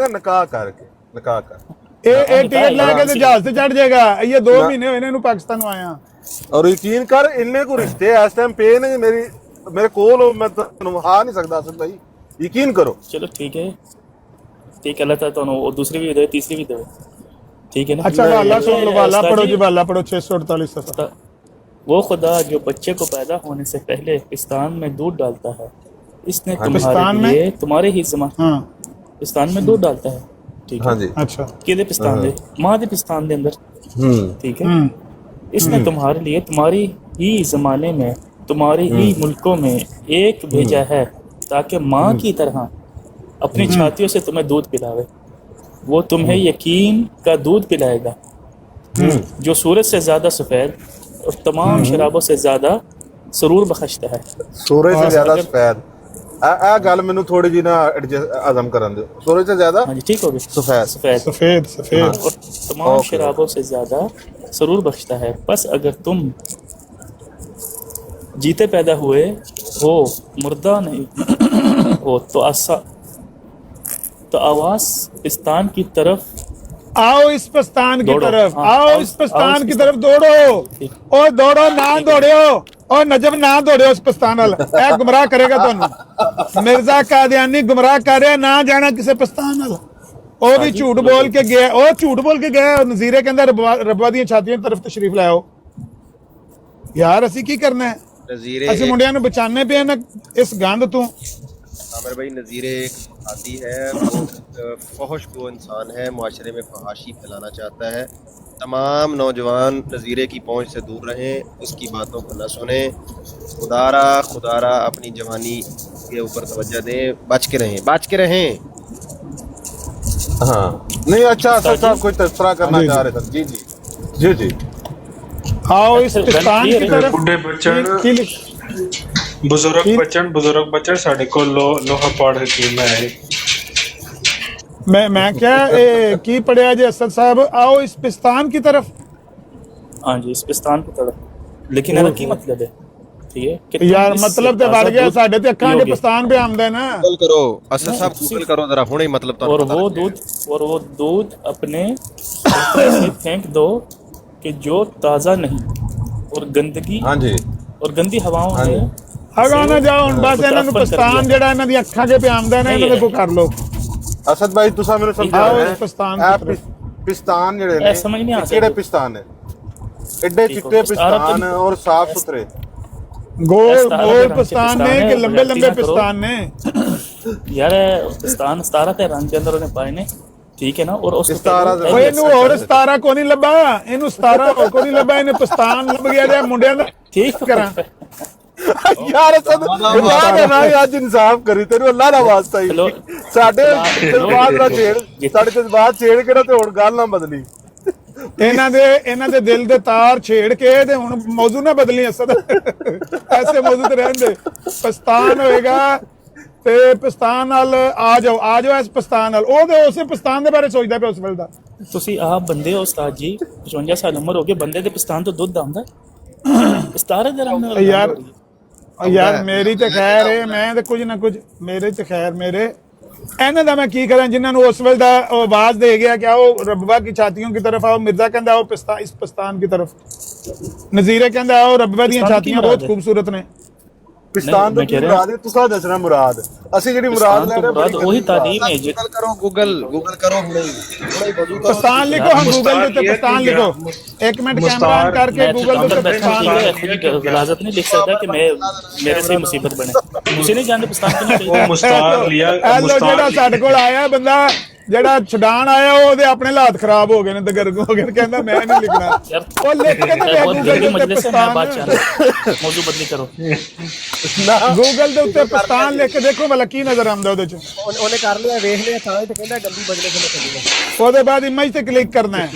कहना निकाह करके निकाह कर ਇਹ ਟਿਕਟ ਲੈ ਕੇ ਤੇ ਜਹਾਜ਼ ਤੇ ਚੜ ਜਾਏਗਾ। ਇਹ 2 ਮਹੀਨੇ ਹੋਏ ਨੇ ਇਹਨੂੰ ਪਾਕਿस्तान ਨੂੰ ਆਇਆ। और यकीन कर इन्ने को रिश्ते इस टाइम पे ने मेरे कोल मैं ਤੁਹਾਨੂੰ ਆ ਨਹੀਂ ਸਕਦਾ ਅਸਲ ਭਾਈ ਯਕੀਨ करो। चलो ठीक है अल्लाह ताला ਤੁਹਾਨੂੰ और दूसरी भी दे तीसरी भी दे ठीक है ना। अच्छा वाला सुन लो, वाला पढ़ो जी, वाला पढ़ो 648 सफा। वो खुदा जो बच्चे को पैदा होने से पहले पिस्तान में दूध डालता है, इसने पिस्तान तुम्हारे लिए तुम्हारे ही हाँ पिस्तान में दूध डालता है। ठीक है हाँ जी। अच्छा किदे पिस्तान दे मां दे पिस्तान दे अंदर ठीक है। इसने तुम्हारे लिए तुम्हारी ही जमाने में तुम्हारी ही मुल्कों में एक भेजा है ताकि माँ की तरह अपनी छातियों से तुम्हें दूध पिलावे। वो तुम्हें यकीन का दूध पिलाएगा जो सूरज से ज्यादा सफेद और तमाम शराबों से ज्यादा सरूर बख्शता है। सूरज से ज्यादा सफेद आ गल मैनू थोड़ी जी ना हजम करन दो। सूरज से ज्यादा हाँ जी ठीक हो गया सफेद सफेद सफेद सफेद और तमाम शराबों से ज्यादा सरूर बख्शता है। बस अगर तुम जीते पैदा हुए हो मुर्दा नहीं हो तो आवाज पिस्तान की तरफ आओ इस पिस्तान की तरफ हाँ, आओ इस पिस्तान की तरफ दौड़ो और दौड़ो ना दौड़ियो और नजब ना दौड़ियो इस पिस्तान वाल ए गुमराह करेगा ਤੁਹਾਨੂੰ। मिर्जा कादियानी गुमराह कर रहा ना जाना किसी पिस्तान वाल। ਉਹ ਵੀ ਝੂਠ ਬੋਲ ਕੇ ਗਿਆ, ਉਹ ਝੂਠ ਬੋਲ ਕੇ ਗਿਆ। ਨਜ਼ੀਰੇ ਕਹਿੰਦਾ ਰੱਬਾ ਦੀਆਂ ਛਾਤੀਆਂ ਦੀ ਤਰਫ ਤਸ਼ਰੀਫ ਲੈ ਆਓ। ਯਾਰ ਅਸੀਂ ਕੀ ਕਰਨਾ ਹੈ? ਅਸੀਂ ਮੁੰਡਿਆਂ ਨੂੰ ਬਚਾਣੇ ਪਏ ਨਾ ਇਸ ਗੰਦ ਤੋਂ। आमिर भाई नज़ीर एक आती है, वो फहश को इंसान है, मुआशरे में फहाशी फैलाना चाहता है। तमाम नौजवान नज़ीरे की पहुंच से दूर रहें, उसकी बातों को न सुने। खुदारा अपनी जवानी के ऊपर तवज्जो दें, बच के रहें। हाँ नहीं अच्छा असद साहब कोई तबसरा करना चाह रहे थे। जी जी जी जी आओ इस पिस्तान की तरफ। बुढ़े बच्चन बुजुर्ग बच्चन साढ़े को लोहा पाड़ हकीम है। मैं क्या की पढ़िया जी असद साहब? आओ इस पिस्तान की तरफ। हाँ जी इस पिस्तान की तरफ। लेकिन ਇਹਦਾ ਕੀ ਮਤਲਬ ਹੈ? ठीक है कि यार मतलब तो बढ़ गया साढ़े ते अखां के पिस्तान पे आमदा है ना। गूगल करो असद साहब, गूगल करो जरा हुणे मतलब तो। और वो दूध अपने से फेंक दो कि जो ताज़ा नहीं और गंदगी हाँ जी और गंदी हवाओं ने अगा ना जाओ हुण बस इन्हां नूं पिस्तान जेड़ा इन्हां दी अखां के पे आमदा है ना इन्हां को कर लो। असद भाई तुसा मेनू समझाओ इस पिस्तान की तरफ। पिस्तान जेड़े ने समझ नहीं आ केड़े पिस्तान है? एडे चिट्टे पिस्तान और साफ सुथरे गोल पिस्तान ने कि लंबे लंबे पिस्तान ने? यार पिस्तान 17 के रंग के अंदर उन्हें पाए ने ठीक है ना। और उस ਇਹਨੂੰ ਹੋਰ 17 ਕੋ ਨਹੀਂ ਲੱਭਾ, ਇਹਨੂੰ 17 ਕੋ ਨਹੀਂ ਲੱਭਾ, ਇਹਨੇ ਪਿਸਤਾਨ ਲੱਭ ਗਿਆ ਜੇ ਮੁੰਡਿਆਂ ਦਾ। ठीक ਕਰਾਂ यार असद ना आज इंसाफ करी तेरे अल्लाह दा वास्ता ही साडे जज्बात ना छेड़, साडे जज्बात छेड़ के ना ते हुण गल ना बदली। ਇਹਨਾਂ ਦੇ ਦਿਲ ਦੇ ਤਾਰ ਛੇੜ ਕੇ ਤੇ ਹੁਣ ਮੌਜੂ ਨਾ ਬਦਲੀ ਅਸਦ। ਐਸੇ ਮੌਜੂ ਤੇ ਰਹਿੰਦੇ। ਪਿਸਤਾਨ ਹੋਏਗਾ ਤੇ ਪਿਸਤਾਨ ਨਾਲ ਆ ਜਾਓ ਇਸ ਪਿਸਤਾਨ ਨਾਲ। ਉਹ ਤੇ ਉਸੇ ਪਿਸਤਾਨ ਦੇ ਬਾਰੇ ਸੋਚਦਾ ਪਿਆ ਉਸ ਵੇਲੇ ਦਾ। ਤੁਸੀਂ ਆਪ ਬੰਦੇ ਹੋ ਉਸਤਾਦ ਜੀ, 55 ਸਾਲ ਉਮਰ ਹੋ ਗਈ, ਬੰਦੇ ਦੇ ਪਿਸਤਾਨ ਤੋਂ ਦੁੱਧ ਆਉਂਦਾ ਇਸਤਾਰੇ ਦੇ ਰੰਗ ਨਾਲ। ਯਾਰ ਮੇਰੀ ਤੇ ਖੈਰ ਹੈ, ਮੈਂ ਤੇ ਕੁਝ ਨਾ ਕੁਝ ਮੇਰੇ ਤੇ ਖੈਰ ਮੇਰੇ ਇਹਨਾਂ ਦਾ मैं की करें जिन्होंने उस वेल दा आवाज दे गया कि आओ रब्बा की छातियों की तरफ आओ। मिर्जा कहता आओ इस पिस्तान की तरफ। नज़ीरे कहता आओ रब्बा दी छातियां बहुत खूबसूरत ने। पिस्तान तो मुराद है तुसा दसना मुराद ਅਸੀਂ ਜਿਹੜੀ ਮੁਰਾਦ ਲੈ ਰਹੇ ਹਾਂ ਉਹੀ ਤਾਲੀਮ ਹੈ। गूगल करो गूगल करो हुणे वजू करो। पिस्तान लिखो, हम गूगल पे पिस्तान लिखो। एक मिनट कैमरा ऑन करके गूगल पे पिस्तान गलाजत नहीं लिख सकता कि मैं मेरे से मुसीबत बने। मुझे नहीं जानते पिस्तान क्यों चाहिए। ਉਹ ਮੁਸਤਾਰ ਲਿਆ हेलो ਜਿਹੜਾ ਸਾਡੇ ਕੋਲ ਆਇਆ ਬੰਦਾ ਜਿਹੜਾ ਛਡਾਣ ਆਇਆ ਉਹਦੇ ਆਪਣੇ ਹਾਲਾਤ ਖਰਾਬ ਹੋ ਗਏ ਨੇ, ਦਗਰਗ ਹੋ ਗਏ। ਕਹਿੰਦਾ ਮੈਂ ਨਹੀਂ ਲਿਖਣਾ। ਉਹ ਲਿਖ ਕੇ ਤੇ ਗੂਗਲ ਤੇ ਪਿਸਤਾਨ ਮੌਜੂ ਬਦਲੀ ਕਰੋ। ਗੂਗਲ ਦੇ ਉੱਤੇ ਪਿਸਤਾਨ ਲਿਖ ਕੇ ਦੇਖੋ ਭਲਾ ਕੀ ਨਜ਼ਰ ਆਉਂਦਾ ਉਹਦੇ ਚ। ਉਹਨੇ ਕਰ ਲਿਆ, ਵੇਖ ਲਿਆ ਤਾਂ ਤੇ ਕਹਿੰਦਾ ਗੰਦੀ ਬਦਲੇ ਕੇ ਚੱਲੀ। ਉਹਦੇ ਬਾਅਦ ਇਮੇਜ ਤੇ ਕਲਿੱਕ ਕਰਨਾ ਹੈ।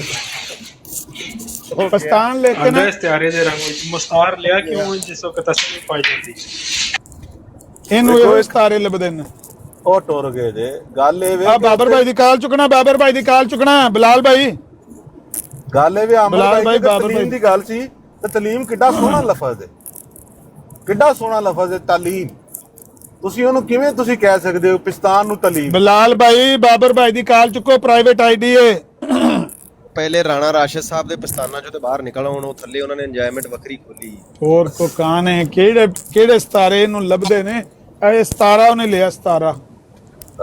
ਪਿਸਤਾਨ ਲਿਖ ਕੇ ਨਾ ਇਸਤਿਆਰੇ ਦੇ ਰੰਗ ਵਿੱਚ ਮੁਸਤਾਰ ਲਿਆ ਕਿਉਂ ਜਿਸ ਵਕਤ ਤਸਵੀਰ ਪਾਈ ਜਾਂਦੀ ਇਹਨੂੰ ਇਹੋ ਇਸਤਾਰੇ ਲੱਭਦੇ ਨੇ। ਉਹ ਟੁਰ ਗਏ ਜੇ ਗੱਲ ਇਹ ਵੇ ਆ ਬਾਬਰ ਭਾਈ ਦੀ ਕਾਲ ਚੁੱਕਣਾ, ਬਾਬਰ ਭਾਈ ਦੀ ਕਾਲ ਚੁੱਕਣਾ। ਬਿਲਾਲ ਭਾਈ ਗੱਲ ਇਹ ਵੀ ਆਮਰ ਬਿਲਾਲ ਭਾਈ ਬਾਬਰ ਤਲੀਮ ਭਾਈ ਦੀ ਗੱਲ ਸੀ ਤੇ ਤਲੀਮ ਕਿੱਡਾ ਸੋਹਣਾ ਲਫ਼ਜ਼ ਹੈ, ਕਿੱਡਾ ਸੋਹਣਾ ਲਫ਼ਜ਼ ਹੈ ਤਾਲੀਮ। ਤੁਸੀਂ ਉਹਨੂੰ ਕਿਵੇਂ ਤੁਸੀਂ ਕਹਿ ਸਕਦੇ ਹੋ ਪਿਸਤਾਨ ਨੂੰ ਤਲੀਮ? ਬਿਲਾਲ ਭਾਈ ਬਾਬਰ ਭਾਈ ਦੀ ਕਾਲ ਚੁੱਕੋ, ਪ੍ਰਾਈਵੇਟ ਆਈਡੀ ਏ। ਪਹਿਲੇ ਰਾਣਾ ਰਾਸ਼ਦ ਸਾਹਿਬ ਦੇ ਪਸਤਾਨਾ ਚੋਂ ਤੇ ਬਾਹਰ ਨਿਕਲ ਆਉਣ, ਉਹ ਥੱਲੇ ਉਹਨਾਂ ਨੇ ਇੰਜੋਇਮੈਂਟ ਵੱਖਰੀ ਖੋਲੀ। ਹੋਰ ਕੋ ਕਾਨ ਹੈ, ਕਿਹੜੇ ਸਤਾਰੇ ਇਹਨੂੰ ਲੱਭਦੇ ਨੇ? ਇਹ ਸਤਾਰਾ ਉਹਨੇ ਲਿਆ, ਸਤਾਰਾ।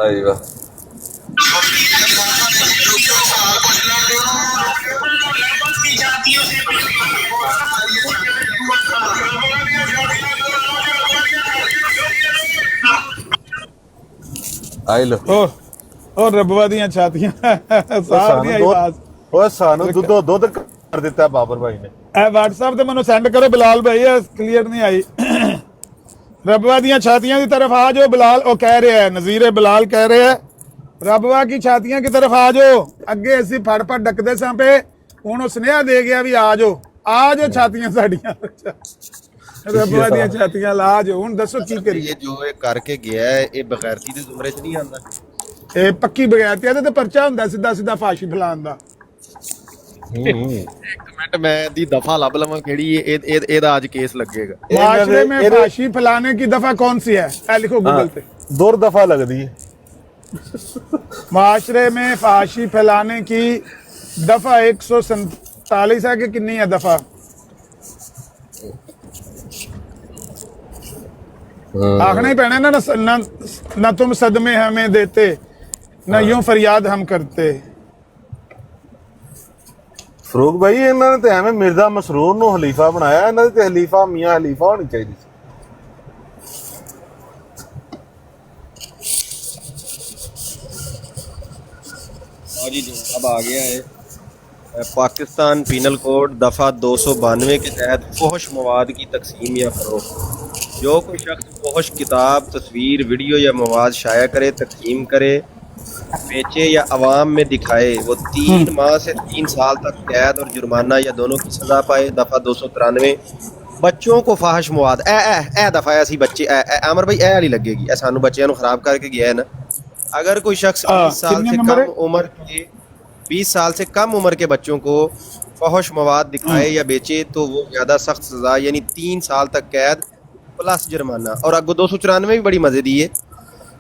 ਆਈ ਵਾਹ ਆਈ ਲੋ ਉਹ ਰੱਬਵਾ ਦੀਆਂ ਛਾਤੀਆਂ ਸਾਹ ਦੀ ਆਵਾਜ਼। ਓਏ ਸਾਨੂੰ ਦੁੱਧ ਕਰ ਦਿੱਤਾ ਬਾਬਰ ਭਾਈ ਨੇ। ਇਹ WhatsApp ਤੇ ਮੈਨੂੰ ਸੈਂਡ ਕਰੋ ਬਿਲਾਲ ਭਾਈ, ਇਹ ਕਲੀਅਰ ਨਹੀਂ ਆਈ। रबवा ਦੀਆਂ ਛਾਤੀਆਂ की तरफ आ जाओ बिलाल, वो कह रहे हैं नजीर बिलाल कह रहे हैं रबवा की छातियां की तरफ आ जाओ। अगे असी फड़ फड़ डकदे सां पे, हुण सुनेहा दे गया भी आ जाओ छातियां साडियां रबवा ਦੀਆਂ ਛਾਤੀਆਂ ला जाओ। हुण दसो की करिए? ये जो करके गया है ये बगैरती दे जुमरे च नहीं आंदा। ਇਹ ਪੱਕੀ ਬਗੈਰਤੀ ਤੇ ਪਰਚਾ ਹੁੰਦਾ ਸਿੱਧਾ ਫਾਸ਼ੀ ਫਲਾਣ ਦਾ। एक मिनट मैं दी दफा लब लवां केड़ी एदा आज केस लगेगा। माशरे में फाशी फैलाने की दफा कौन सी है? लिखो गूगल पे। दूर दफा लगती है। माशरे में फाशी फैलाने की दफा 147 है कि कितनी है दफा? आखना ही पैना ना, न तुम सदमे हमें देते न यूं फरियाद हम करते। ਫਰੂਕ ਭਾਈ ਇਹਨਾਂ ਨੇ ਤੇ ਐਵੇਂ ਮਿਰਜ਼ਾ ਮਸਰੂਰ ਨੂੰ ਖਲੀਫਾ ਬਣਾਇਆ, ਇਹਨਾਂ ਦੇ ਤੇ ਖਲੀਫਾ ਮੀਆਂ ਖਲੀਫਾ ਹੋਣੀ ਚਾਹੀਦੀ ਸੀ। जी अब आ गया है पाकिस्तान पीनल कोड दफ़ा 292 के तहत फहश मवाद की तकसीम या फरोख्त। जो कोई शख्स फहश किताब, तस्वीर, वीडियो या मवाद शाया करे, तकसीम करे, बेचे या अवाम में दिखाए, वो 3 माह से 3 साल तक कैद और जुर्माना या दोनों की सजा पाए। दफ़ा 293 बच्चों को फाहश मवाद ए दफ़ा ऐसी बच्चे आमर भाई वाली लगेगी, ए सानू बच्चों को खराब करके गया है ना। अगर कोई शख्स 20 साल से कम उम्र के बच्चों को फहश मवाद दिखाए या बेचे तो वो ज़्यादा सख्त सज़ा यानी 3 साल तक कैद प्लस जुर्माना। और अगो 294 भी बड़ी मज़े दी है,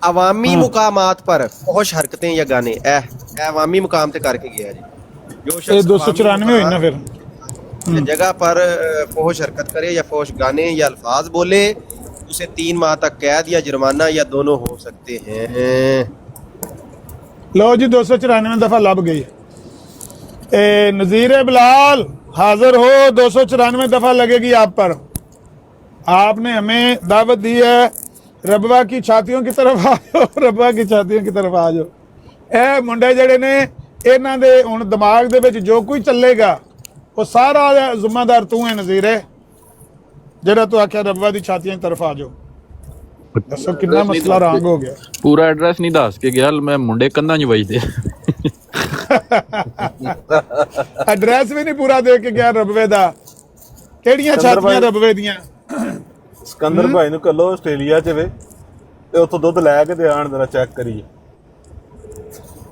अवामी मुकामात पर फहश हरकतें या गाने अवामी मुकाम पे करके गया जी। जो शख्स 294 हुई ना फिर जगह पर फहश हरकत करे या फहश गाने या अल्फाज बोले, उसे 3 माह तक कैद या जुर्माना या दोनों हो सकते हैं। लो जी 294 दफा लब गई। नजीर बिलाल हाजिर हो, 294 दफा लगेगी आप पर। आपने हमें दावत दी है रबवा की छातियों की तरफ आ जाओ, रबवा की छातियों की तरफ आ जाओ। ਇਹ ਮੁੰਡੇ ਜਿਹੜੇ ਨੇ ਇਹਨਾਂ ਦੇ ਹੁਣ ਦਿਮਾਗ ਦੇ ਵਿੱਚ ਜੋ ਕੋਈ ਚੱਲੇਗਾ ਉਹ ਸਾਰਾ ਜ਼ਿੰਮੇਦਾਰ ਤੂੰ ਹੈ ਨਜ਼ੀਰੇ, ਜਿਹੜਾ ਤੂੰ ਆਖਿਆ ਰਬਵਾ ਦੀ ਛਾਤੀਆਂ ਦੀ ਤਰਫ ਆ ਜਾਓ। ਦੱਸੋ ਕਿੰਨਾ ਮਸਲਾ ਰੰਗ ਹੋ ਗਿਆ। ਪੂਰਾ ਐਡਰੈਸ ਨਹੀਂ ਦੱਸ ਕੇ ਗਿਆ, ਮੈਂ ਮੁੰਡੇ ਕੰਧਾਂ 'ਚ ਵੱਜਦੇ ਐਡਰੈਸ ਵੀ ਨਹੀਂ ਪੂਰਾ ਦੇ ਕੇ ਗਿਆ ਰਬਵੇ ਦਾ। ਕਿਹੜੀਆਂ ਛਾਤੀਆਂ ਰਬਵੇ ਦੀਆਂ? ਸਿਕੰਦਰ ਭਾਈ ਨੂੰ ਕੱਲੋ ਆਸਟ੍ਰੇਲੀਆ 'ਚ ਵੇ ਤੇ ਉੱਥੋਂ ਦੁੱਧ ਲੈ ਕੇ ਤੇ ਆਣ ਜਰਾ ਚੈੱਕ ਕਰੀਏ।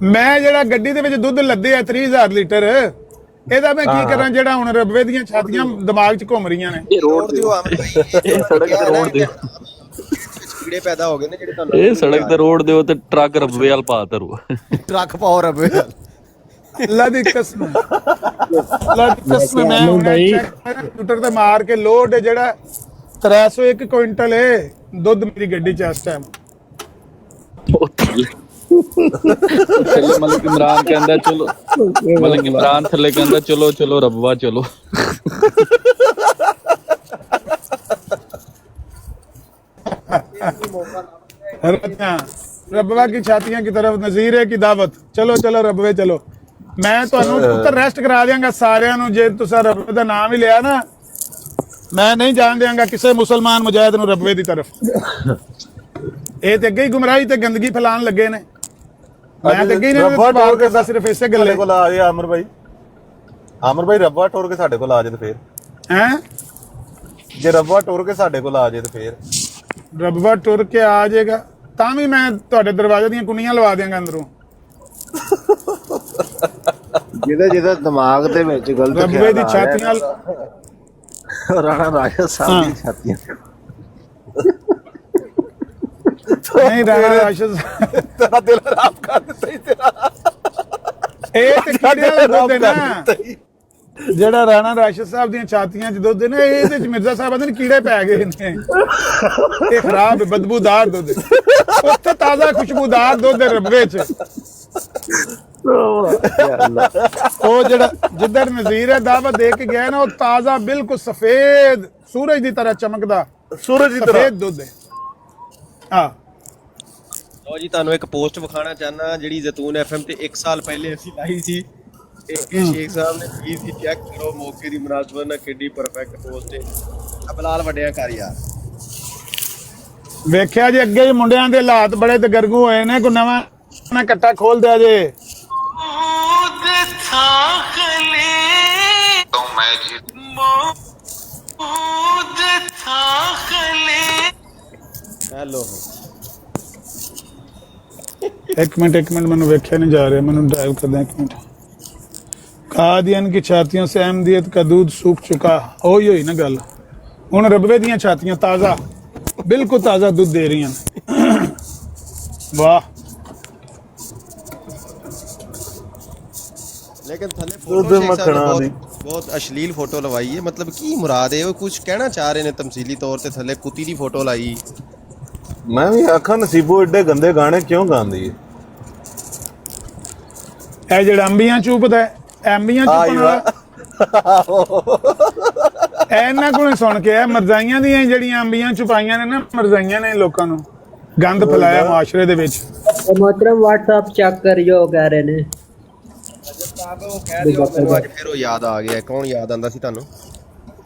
ਮੈਂ ਜਿਹੜਾ ਗੱਡੀ ਦੇ ਵਿੱਚ ਦੁੱਧ ਲੱਦੇ ਆ 30,000 ਲੀਟਰ, ਇਹਦਾ ਮੈਂ ਕੀ ਕਰਾਂ ਜਿਹੜਾ ਹੁਣ ਰਬਵੇ ਦੀਆਂ ਛਾਤੀਆਂ ਦਿਮਾਗ 'ਚ ਘੁੰਮ ਰਹੀਆਂ ਨੇ। ਇਹ ਰੋਡ ਤੇ ਸੜਕ ਤੇ ਰੋਡ ਦੇ ਕੀੜੇ ਪੈਦਾ ਹੋ ਗਏ ਨੇ ਜਿਹੜੇ ਤੁਹਾਨੂੰ ਇਹ ਸੜਕ ਤੇ ਰੋਡ ਦੇ ਉੱਤੇ ਟਰੱਕ ਰਬਵੇ ਵਾਲ ਪਾ ਧਰੂ ਟਰੱਕ ਪਾਓ ਰਬੇ ਅੱਲਾ ਦੀ ਕਸਮ, ਅੱਲਾ ਦੀ ਕਸਮ ਮੈਂ ਕੰਪਿਊਟਰ ਤੇ ਮਾਰ ਕੇ ਲੋਡ ਜਿਹੜਾ 301 ਕੁਇੰਟਲ ਹੈ ਦੁੱਧ ਮੇਰੀ ਗੱਡੀ 'ਚ ਇਸ ਟਾਈਮ। ਮਲਿਕ ਇਮਰਾਨ ਕਹਿੰਦਾ ਚਲੋ, ਮਲਿਕ ਇਮਰਾਨ ਥੱਲੇ ਕਹਿੰਦਾ ਚਲੋ ਚਲੋ ਰਬਵਾ ਚਲੋ। रबवा की छातियां की तरफ नज़ीरे की दावत। चलो चलो रबवे चलो। मैं ਤੁਹਾਨੂੰ ਉੱਤਰ ਰੈਸਟ ਕਰਾ ਦਿਆਂਗਾ ਸਾਰਿਆਂ ਨੂੰ ਜੇ ਤੁਸੀਂ ਰਬਵੇ ਦਾ ਨਾਮ ਹੀ ਲਿਆ ਨਾ। ਮੈਂ ਨਹੀਂ ਜਾਣ ਦਿਆਂਗਾ ਕਿਸੇ ਮੁਸਲਮਾਨ ਮੁਜਾਹਿਦ ਨੂੰ ਰਬਵੇ ਦੀ ਤਰਫ। ਇਹ ਤੇ ਅੱਗੇ ਹੀ ਗੁੰਮਰਾਹੀ ਤੇ ਗੰਦਗੀ ਫੈਲਾਣ ਲੱਗੇ ਨੇ। ਮੈਂ ਤੇ ਅੱਗੇ ਹੀ ਰਬਵਾ ਟੋਰ ਕੇ ਸਿਰਫ ਇਸੇ ਗੱਲੇ ਕੋਲ ਆ ਜਾ ਆਮਰ ਭਾਈ। ਆਮਰ ਭਾਈ ਰਬਵਾ ਟੋਰ ਕੇ ਸਾਡੇ ਕੋਲ ਆ ਜਾਏ ਤੇ ਫੇਰ हैं ਜੇ ਰਬਵਾ ਟੋਰ ਕੇ ਸਾਡੇ ਕੋਲ ਆ ਜਾਏ ਤੇ ਫੇਰ रबवा टुर के आ जाएगा ਤਾਂ ਵੀ ਮੈਂ ਤੁਹਾਡੇ ਦਰਵਾਜ਼ੇ ਦੀਆਂ ਕੁੰਡੀਆਂ ਲਵਾ ਦਿਆਂਗਾ ਅੰਦਰੋਂ। ਜਿਹਦੇ ਦਿਮਾਗ ਦੇ ਵਿੱਚ ਗਲਤ ਰਬਵੇ ਦੀ ਛਾਤੀਆਂ ਰਾਣਾ ਰਾਜਾ ਸਾਹਿਬ ਦੀ ਛਾਤੀਆਂ ਨਹੀਂ ਰਾਣਾ ਰਾਸ਼ਦ ਤੇਰਾ ਦਿਲ ਆਰਾਮ ਕਰ ਦਿੱਤਾ ਹੀ ਤੇਰਾ ਇਹ ਤੇ ਕੀੜੇ ਵਾਲਾ ਦੁੱਧ ਹੈ ਨਾ ਦਿੱਤਾ ਹੀ। ਜਿਹੜਾ ਰਾਣਾ ਰਾਸ਼ਦ ਸਾਹਿਬ ਦੀਆਂ ਛਾਤੀਆਂ 'ਚ ਦੁੱਧ ਹੈ ਨਾ, ਇਹਦੇ 'ਚ ਮਿਰਜ਼ਾ ਸਾਹਿਬ ਆਂਦੇ ਨੇ ਕੀੜੇ ਪੈ ਗਏ ਨੇ, ਇਹ ਖਰਾਬ ਹੈ, ਬਦਬੂਦਾਰ ਦੁੱਧ ਹੈ। ਉੱਥੇ ਤਾਜ਼ਾ ਖੁਸ਼ਬੂਦਾਰ ਦੁੱਧ ਹੈ ਰੱਬੇ 'ਚ। ਉਹ ਜਿਹੜਾ ਜਿੱਧਰ ਨਜ਼ੀਰ ਹੈ ਦਾਵਤ ਦੇ ਕੇ ਗਿਆ ਨਾ, ਉਹ ਤਾਜ਼ਾ ਬਿਲਕੁਲ ਸਫੇਦ ਸੂਰਜ ਦੀ ਤਰ੍ਹਾਂ ਚਮਕਦਾ ਸੂਰਜ ਦੀ ਤਰ੍ਹਾਂ ਸਫੇਦ ਦੁੱਧ ਹੈ। ਹਾਂ ਲਓ ਜੀ, ਤੁਹਾਨੂੰ ਇੱਕ ਪੋਸਟ ਵਿਖਾਣਾ ਚਾਹਨਾ ਜਿਹੜੀ ਜ਼ੈਤੂਨ FM ਤੇ 1 ਸਾਲ ਪਹਿਲੇ ਅਸੀਂ ਲਾਈ ਸੀ। ਇਹ ਸ਼ੇਖ ਸਾਹਿਬ ਨੇ ਕੀ ਸੀ, ਚੈੱਕ ਕਰੋ ਮੌਕੇ ਦੀ ਮੁਨਾਸਬਤ ਨਾਲ ਕਿੰਨੀ ਪਰਫੈਕਟ ਪੋਸਟ ਹੈ। ਅਬਲਾਲ ਵੱਡਿਆ ਕਰ ਯਾਰ, ਵੇਖਿਆ ਜੀ ਅੱਗੇ ਜੀ ਮੁੰਡਿਆਂ ਦੇ ਹਾਲਾਤ ਬੜੇ ਤੇ ਗਰਗੂ ਹੋਏ ਨੇ, ਕੋਈ ਨਵਾਂ ਨਾ ਕੱਟਾ ਖੋਲ ਦਿਆ ਜੇ। ਹੈਲੋ एक मिनट मैंने व्याख्या नहीं जा रहा, मैंने ड्राइव कर दें 1 मिनट। कादियान की छातियों से अहमदियत का दूध सूख चुका, हो ही ना गल। हुण रबवे दियां छातियां ताज़ा बिल्कुल ताज़ा दूध दे रही हैं। वाह लेकिन थले फोटो शेख साहब ने बहुत अश्लील फोटो लवाई है, मतलब की मुराद है, वो कुछ कहना चाह रहे ने तमसीली तौर ते थले कुत्ती दी फोटो लाई। ਮੈਂ ਵੀ ਆਖਾਂ ਨਸੀਬੋ ਏਡੇ ਗੰਦੇ ਗਾਣੇ ਕਿਉਂ ਗਾਉਂਦੀ ਹੈ? ਇਹ ਜਿਹੜਾ ਅੰਬੀਆਂ ਚੂਪਦਾ ਅੰਬੀਆਂ ਚੂਪਣ ਵਾਲਾ ਇਹਨਾਂ ਕੋਲ ਸੁਣ ਕੇ ਇਹ ਮਰਜ਼ਾਈਆਂ ਦੀਆਂ ਜਿਹੜੀਆਂ ਅੰਬੀਆਂ ਛੁਪਾਈਆਂ ਨੇ ਨਾ, ਮਰਜ਼ਾਈਆਂ ਨੇ ਲੋਕਾਂ ਨੂੰ ਗੰਦ ਫੈਲਾਇਆ ਮੁਆਸ਼ਰੇ ਦੇ ਵਿੱਚ। मोहतरम व्हाट्सएप चेक करियो कह रहे ने ਅੱਜ ਫਿਰ ਉਹ ਯਾਦ ਆ ਗਿਆ। ਕੌਣ ਯਾਦ ਆਂਦਾ ਸੀ ਤੁਹਾਨੂੰ?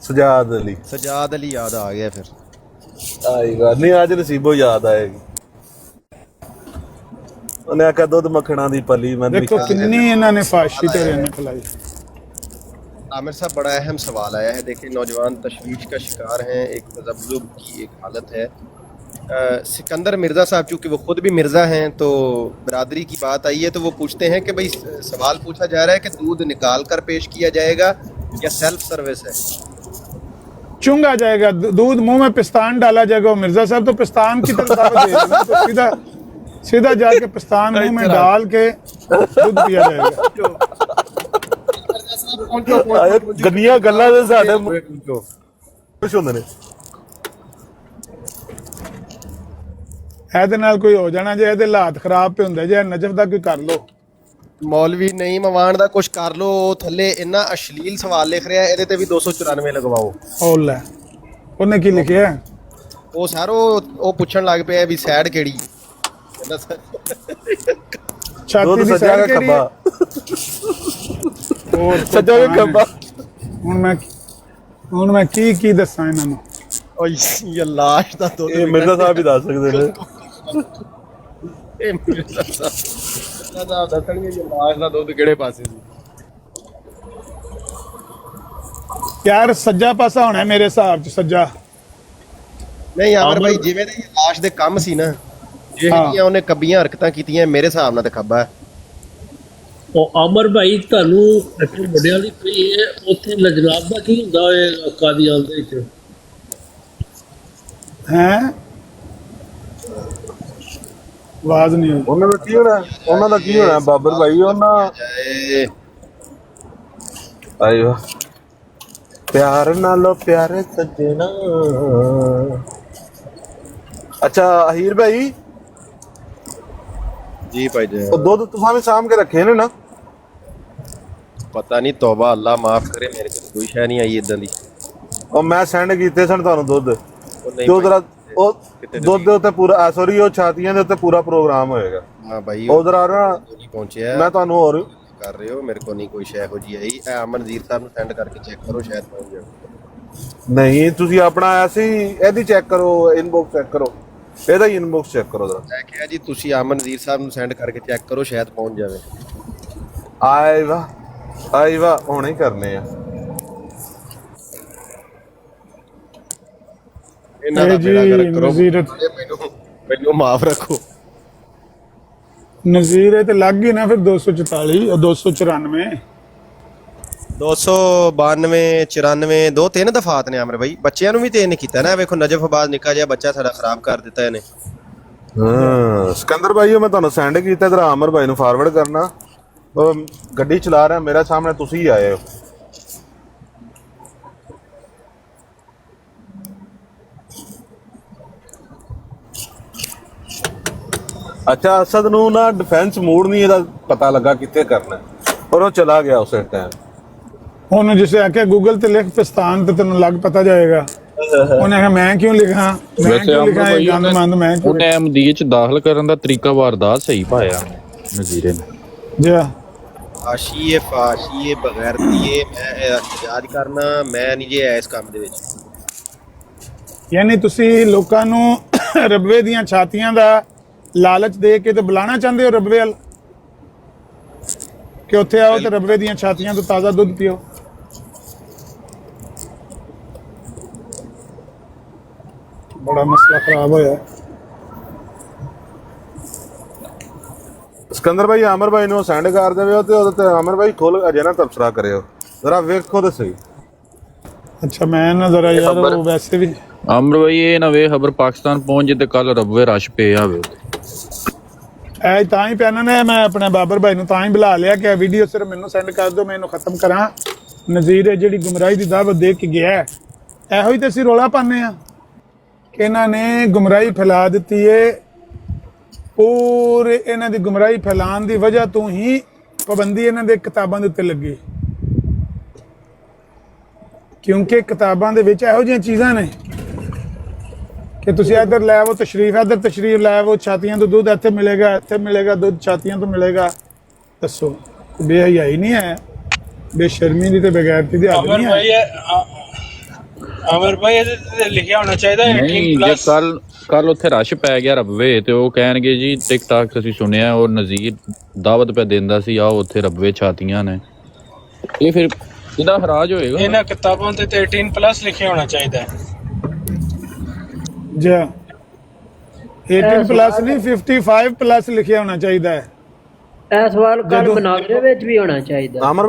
ਸਜਾਦ ਅਲੀ। ਸਜਾਦ ਅਲੀ ਯਾਦ ਆ ਗਿਆ ਫਿਰ। ਆਏਗਾ ਨਹੀਂ, ਅੱਜ ਨਸੀਬੋ ਯਾਦ ਆਏਗੀ। ਉਹਨੇ ਆਖਿਆ ਦੁੱਧ ਮੱਖਣਾ ਦੀ ਪਲੀ ਮੈਂ ਦੇਖੋ कितनी इन्होंने फाशी तेरे ने फैलाई। आमिर साहब, बड़ा अहम सवाल आया है। देखिए, नौजवान तशवीश का शिकार हैं, एक तज़ब्ज़ुब की एक हालत है। सिकंदर मिर्ज़ा साहब चूँकि वो ख़ुद भी मिर्ज़ा हैं, तो बरादरी की बात आई है, तो वो पूछते हैं कि भाई सवाल पूछा जा रहा है कि दूध निकाल कर पेश किया जाएगा या सेल्फ सर्विस है? चुंगा जाएगा दूध, मुंह में पिस्तान डाला जाएगा। मिर्जा साहब तो पिस्तान की तरफ दावत दे रहे हैं, तो सीधा सीधा जाके पिस्तान मुंह में डाल के दूध पिया जाएगा। ਗੰਦੀਆਂ ਗੱਲਾਂ ਦੇ ਸਾਡੇ ਖੁਸ਼ ਹੁੰਦੇ ਨੇ। ਇਹਦੇ ਨਾਲ ਕੋਈ ਹੋ ਜਾਣਾ ਜੇ ਇਹਦੇ ਹਾਲਾਤ ਖਰਾਬ ਪੇ ਹੁੰਦੇ ਜੇ ਨਜਫ ਦਾ ਕੋਈ ਕਰ ਲੋ। मौलवी नहीं मवान दा कुछ कर लो। थले इन्ना अश्लील सवाल लिख रहा है, ਇਹਦੇ ਤੇ ਵੀ 294 ਲਗਵਾਓ। ਉਹ ਲੈ ਉਹਨੇ ਕੀ ਲਿਖਿਆ? ਉਹ ਸਾਰੋ ਉਹ ਪੁੱਛਣ ਲੱਗ ਪਿਆ ਵੀ ਸਾਈਡ ਕਿਹੜੀ ਛਾਤੀ ਦੀ ਸੱਜਾ ਸਾਈਡ ਖੱਬਾ, ਹੋਰ ਸੱਜਾ ਕੇ ਖੱਬਾ। ਹੁਣ ਮੈਂ ਕੀ ਦੱਸਾਂ ਇਹਨਾਂ ਨੂੰ? ਓਏ ਇਹ ਲਾਸ਼ ਦਾ ਦੁੱਧ ਇਹ ਮਿਰਜ਼ਾ ਸਾਹਿਬ ਹੀ ਦੱਸ ਸਕਦੇ ਨੇ। ਇਹ ਮਿਰਜ਼ਾ ਸਾਹਿਬ ਦੱਸਣਗੇ ਇਹ ਲਾਸ਼ ਦਾ ਦੁੱਧ ਕਿਹੜੇ ਪਾਸੇ ਸੀ। ਯਾਰ ਸੱਜਾ ਪਾਸਾ ਹੋਣਾ ਮੇਰੇ ਹਿਸਾਬ ਚ, ਸੱਜਾ ਨਹੀਂ ਆਮਰ ਭਾਈ, ਜਿਵੇਂ ਦੀ ਲਾਸ਼ ਦੇ ਕੰਮ ਸੀ ਨਾ, ਜਿਹੜੀਆਂ ਉਹਨੇ ਕੱਬੀਆਂ ਹਰਕਤਾਂ ਕੀਤੀਆਂ, ਮੇਰੇ ਹਿਸਾਬ ਨਾਲ ਤਾਂ ਖੱਬਾ ਹੈ। ਉਹ ਅਮਰ ਭਾਈ ਤੁਹਾਨੂੰ ਇੱਥੇ ਵੱਡੇ ਵਾਲੀ ਪਈ ਹੈ, ਉੱਥੇ ਲਜਨਾਬ ਦਾ ਕੀ ਹੁੰਦਾ ਹੋਏਗਾ ਕਾਦੀਆਂ ਦੇ ਵਿੱਚ? ਹੈ ਆਵਾਜ਼ ਨਹੀਂ ਆਈ। ਉਹਨਾਂ ਦਾ ਕੀ ਹੋਣਾ? ਉਹਨਾਂ ਦਾ ਕੀ ਹੋਣਾ ਬਾਬਰ ਭਾਈ? ਉਹਨਾਂ ਆਇਓ ਪਿਆਰ ਨਾਲੋਂ ਪਿਆਰੇ ਸੱਜਣਾ। ਅੱਛਾ ਅਹੀਰ ਭਾਈ, जी भाई जी, ਉਹ ਦੁੱਧ ਤੁਸੀਂ ਵੀ ਸਾਂਭ ਕੇ ਰੱਖੇ ਨੇ ਨਾ? पता नहीं, तौबा अल्लाह माफ करे, मेरे को कोई शय नहीं आई इदां दी। ਉਹ ਮੈਂ ਸੈਂਡ ਕੀਤੇ ਸਨ ਤੁਹਾਨੂੰ ਦੁੱਧ। नहीं ਜੋ ਜਰਾ ਉਹ ਦੁੱਧ ਦੇ ਉੱਤੇ ਪੂਰਾ ਸੌਰੀ ਉਹ ਛਾਤੀਆਂ ਦੇ ਉੱਤੇ ਪੂਰਾ ਪ੍ਰੋਗਰਾਮ ਹੋਏਗਾ। हाँ भाई, ਉਧਰ ਆ ਨਾ नहीं पहुंचे ਮੈਂ ਤੁਹਾਨੂੰ ਹੋਰ कर रहे हो, मेरे को नहीं कोई शय हो जी आई। अमनजीर साहब सेंड करके चेक करो, शायद पहुंच जाए। ਨਹੀਂ, ਤੁਸੀਂ ਆਪਣਾ ਐਸੀ ਇਹਦੀ ਚੈੱਕ ਕਰੋ, ਇਨਬਾਕਸ ਚੈੱਕ ਕਰੋ, ਇਹਦਾ ਹੀ ਇਨਬਾਕਸ ਚੈੱਕ ਕਰੋ ਜਰਾ। मैं क्या जी, तुसी अमनजीर साहब ਨੂੰ सेंड करके चेक करो, शायद पहुंच जावे। ਆਏ ਵਾ ਹੁਣੇ ਹੀ ਕਰਨੇ ਆ। ਇਹਨਾਂ ਦਾ ਬੇੜਾ ਗਰਕ ਕਰੋ, ਨਜ਼ੀਰਤ ਮੈਨੂੰ ਮਾਫ ਰੱਖੋ। ਨਜ਼ੀਰ ਤੇ ਲੱਗ ਗਈ ਨਾ ਫਿਰ 244 और 294 292 94 ਦੋ ਤਿੰਨ ਦਫਾਤ ਨੇ ਆਮਰ ਭਾਈ। ਬੱਚਿਆਂ ਨੂੰ ਵੀ ਤੇ ਇਹਨੇ ਕੀਤਾ ਨਾ, ਵੇਖੋ ਨਜਫ ਆਬਾਦ ਨਿੱਕਾ ਜਿਹਾ ਬੱਚਾ ਸਾਡਾ ਖਰਾਬ ਕਰ ਦਿੱਤਾ ਇਹਨੇ। ਹਾਂ ਸਿਕੰਦਰ ਭਾਈ ਉਹ ਮੈਂ ਤੁਹਾਨੂੰ ਸੈਂਡ ਕੀਤਾ, ਇਧਰ ਆਮਰ ਭਾਈ ਨੂੰ ਫਾਰਵਰਡ ਕਰਨਾ। ਉਹ ਗੱਡੀ ਚਲਾ ਰਿਹਾ ਮੇਰੇ ਸਾਹਮਣੇ, ਤੁਸੀਂ ਹੀ ਆਏ ਹੋ। ਅੱਛਾ ਅਸਦ ਨੂੰ ਨਾ ਡਿਫੈਂਸ ਮੂਡ ਨਹੀਂ ਇਹਦਾ ਪਤਾ ਲੱਗਾ ਕਿੱਥੇ ਕਰਨਾ, ਪਰ ਉਹ ਚਲਾ ਗਿਆ ਉਸੇ ਟਾਈਮ। ਉਹਨੂੰ ਜਿਸੇ ਆਖਿਆ ਗੂਗਲ ਤੇ ਲਿਖ ਪਿਸਤਾਨ ਤੇ ਤੈਨੂੰ ਲੱਗ ਪਤਾ ਜਾਏਗਾ। ਉਹਨੇ ਕਿਹਾ ਮੈਂ ਕਿਉਂ ਲਿਖਾਂ, ਮੈਂ ਕਿਉਂ ਲਿਖਾਂ ਇਹ ਗੰਦਮੰਦ, ਮੈਂ ਕਿਉਂ। ਉਹਨੇ ਅਹਿਮਦੀਏ ਚ ਦਾਖਲ ਕਰਨ ਦਾ ਤਰੀਕਾ ਵਾਰਦਾਤ ਸਹੀ ਪਾਇਆ ਨਜ਼ੀਰੇ ਨੇ। ਜੀ ਫਾਸ਼ੀਏ ਬਗੈਰ ਦੀਏ ਮੈਂ ਇhtਜਾਜ ਕਰਨਾ, ਮੈਂ ਨਹੀਂ ਜੇ ਇਸ ਕੰਮ ਦੇ ਵਿੱਚ। ਯਾਨੀ ਤੁਸੀਂ ਲੋਕਾਂ ਨੂੰ ਰਬਵੇ ਦੀਆਂ ਛਾਤੀਆਂ ਦਾ ਲਾਲਚ ਦੇ ਕੇ ਤੇ ਬੁਲਾਣਾ ਚਾਹੁੰਦੇ ਹੋ ਰਬਵੇ ਵੱਲ ਕਿ ਉੱਥੇ ਆਓ ਤੇ ਰਬਵੇ ਦੀਆਂ ਛਾਤੀਆਂ ਤੋਂ ਤਾਜ਼ਾ ਦੁੱਧ ਪੀਓ। ਬੜਾ ਮਸਲਾ ਖਰਾਬ ਹੋਇਆ। ਸਿਕੰਦਰ ਭਾਈ ਆਮਰ ਭਾਈ ਨੂੰ ਸੈਂਡ ਕਰ ਦੇਵੇ ਤੇ ਉਹਦੇ ਤੇ ਆਮਰ ਭਾਈ ਖੋਲ ਅਜੇ ਨਾ ਤਬਸਰਾ ਕਰਿਓ, ਜ਼ਰਾ ਵੇਖੋ ਤੇ ਸਹੀ। ਅੱਛਾ ਮੈਂ ਨਾ ਜ਼ਰਾ ਯਾਰ ਉਹ ਵੈਸੇ ਵੀ ਅਮਰ ਭਾਈ ਇਹ ਨਾ ਵੇ ਖਬਰ ਪਾਕਿਸਤਾਨ ਪਹੁੰਚ ਜੇ ਤੇ ਕੱਲ ਰਬਵੇ ਰਸ਼ ਪੇ ਆਵੇ। ਐ ਤਾਂ ਹੀ ਪੈਣਾ ਨੇ, ਮੈਂ ਆਪਣੇ ਬਾਬਰ ਭਾਈ ਨੂੰ ਤਾਂ ਹੀ ਬੁਲਾ ਲਿਆ ਕਿ ਵੀਡੀਓ ਸਿਰਫ ਮੈਨੂੰ ਸੈਂਡ ਕਰ ਦਿਓ, ਮੈਂ ਇਹਨੂੰ ਖਤਮ ਕਰਾਂ। ਨਜ਼ੀਰ ਜਿਹੜੀ ਗੁੰਮਰਾਹੀ ਦੀ ਦਾਵਤ ਦੇ ਕੇ ਗਿਆ, ਇਹੋ ਹੀ ਤੇ ਅਸੀਂ ਰੌਲਾ ਪਾਉਂਦੇ ਆ ਕਿ ਇਹਨਾਂ ਨੇ ਗੁੰਮਰਾਹੀ ਫੈਲਾ ਦਿੱਤੀ ਏ। ਪੂਰੇ ਇਹਨਾਂ ਦੀ ਗੁੰਮਰਾਹੀ ਫੈਲਾਉਣ ਦੀ ਵਜ੍ਹਾ ਤੋਂ ਹੀ ਪਾਬੰਦੀ ਇਹਨਾਂ ਦੇ ਕਿਤਾਬਾਂ ਦੇ ਉੱਤੇ ਲੱਗੀ, ਕਿਉਂਕਿ ਕਿਤਾਬਾਂ ਦੇ ਵਿੱਚ ਇਹੋ ਜਿਹੀਆਂ ਚੀਜ਼ਾਂ ਨੇ ਕਿ ਤੁਸੀਂ ਇੱਧਰ ਲੈ ਆਵੋ ਤਸ਼ਰੀਫ, ਇੱਧਰ ਤਸ਼ਰੀਫ ਲੈ ਆਵੋ, ਛਾਤੀਆਂ ਤੋਂ ਦੁੱਧ ਇੱਥੇ ਮਿਲੇਗਾ ਦੁੱਧ ਛਾਤੀਆਂ ਤੋਂ ਮਿਲੇਗਾ। ਦੱਸੋ ਬੇਹਯਾਈ ਨਹੀਂ ਹੈ, ਬੇਸ਼ਰਮੀ ਦੀ ਤੇ ਬੇਗੈਰਤੀ ਦੀ ਹੱਦ ਨਹੀਂ ਹੈ। ਅਮਰ ਭਾਈ ਇਹਦੇ ਤੇ ਲਿਖਿਆ ਹੋਣਾ ਚਾਹੀਦਾ ਨਹੀਂ ਜੇ ਕੱਲ ਉੱਥੇ ਰਸ਼ ਪੈ ਗਿਆ ਰਬਵੇ ਤੇ ਉਹ ਕਹਿਣਗੇ ਜੀ ਟਿਕਟਾਕ ਅਸੀਂ ਸੁਣਿਆ ਉਹ ਨਜ਼ੀਰ ਦਾਵਤ ਪੈ ਦਿੰਦਾ ਸੀ ਆਓ ਉੱਥੇ ਰਬਵੇ ਛਾਤੀਆਂ ਨੇ, ਇਹ ਫਿਰ ਇਹਦਾ ਹਰਾਜ ਹੋਏਗਾ। ਇਹਨਾਂ ਕਿਤਾਬਾਂ ਤੇ 18+ ਲਿਖਿਆ ਹੋਣਾ ਚਾਹੀਦਾ ਹੈ। ਜੀ 18+ ਨਹੀਂ 55+ ਲਿਖਿਆ ਹੋਣਾ ਚਾਹੀਦਾ ਹੈ। ਇਹ ਸਵਾਲ ਕੱਲ ਮੁਨਾਜ਼ਰੇ ਵਿੱਚ ਵੀ ਹੋਣਾ ਚਾਹੀਦਾ। ਆਮਰ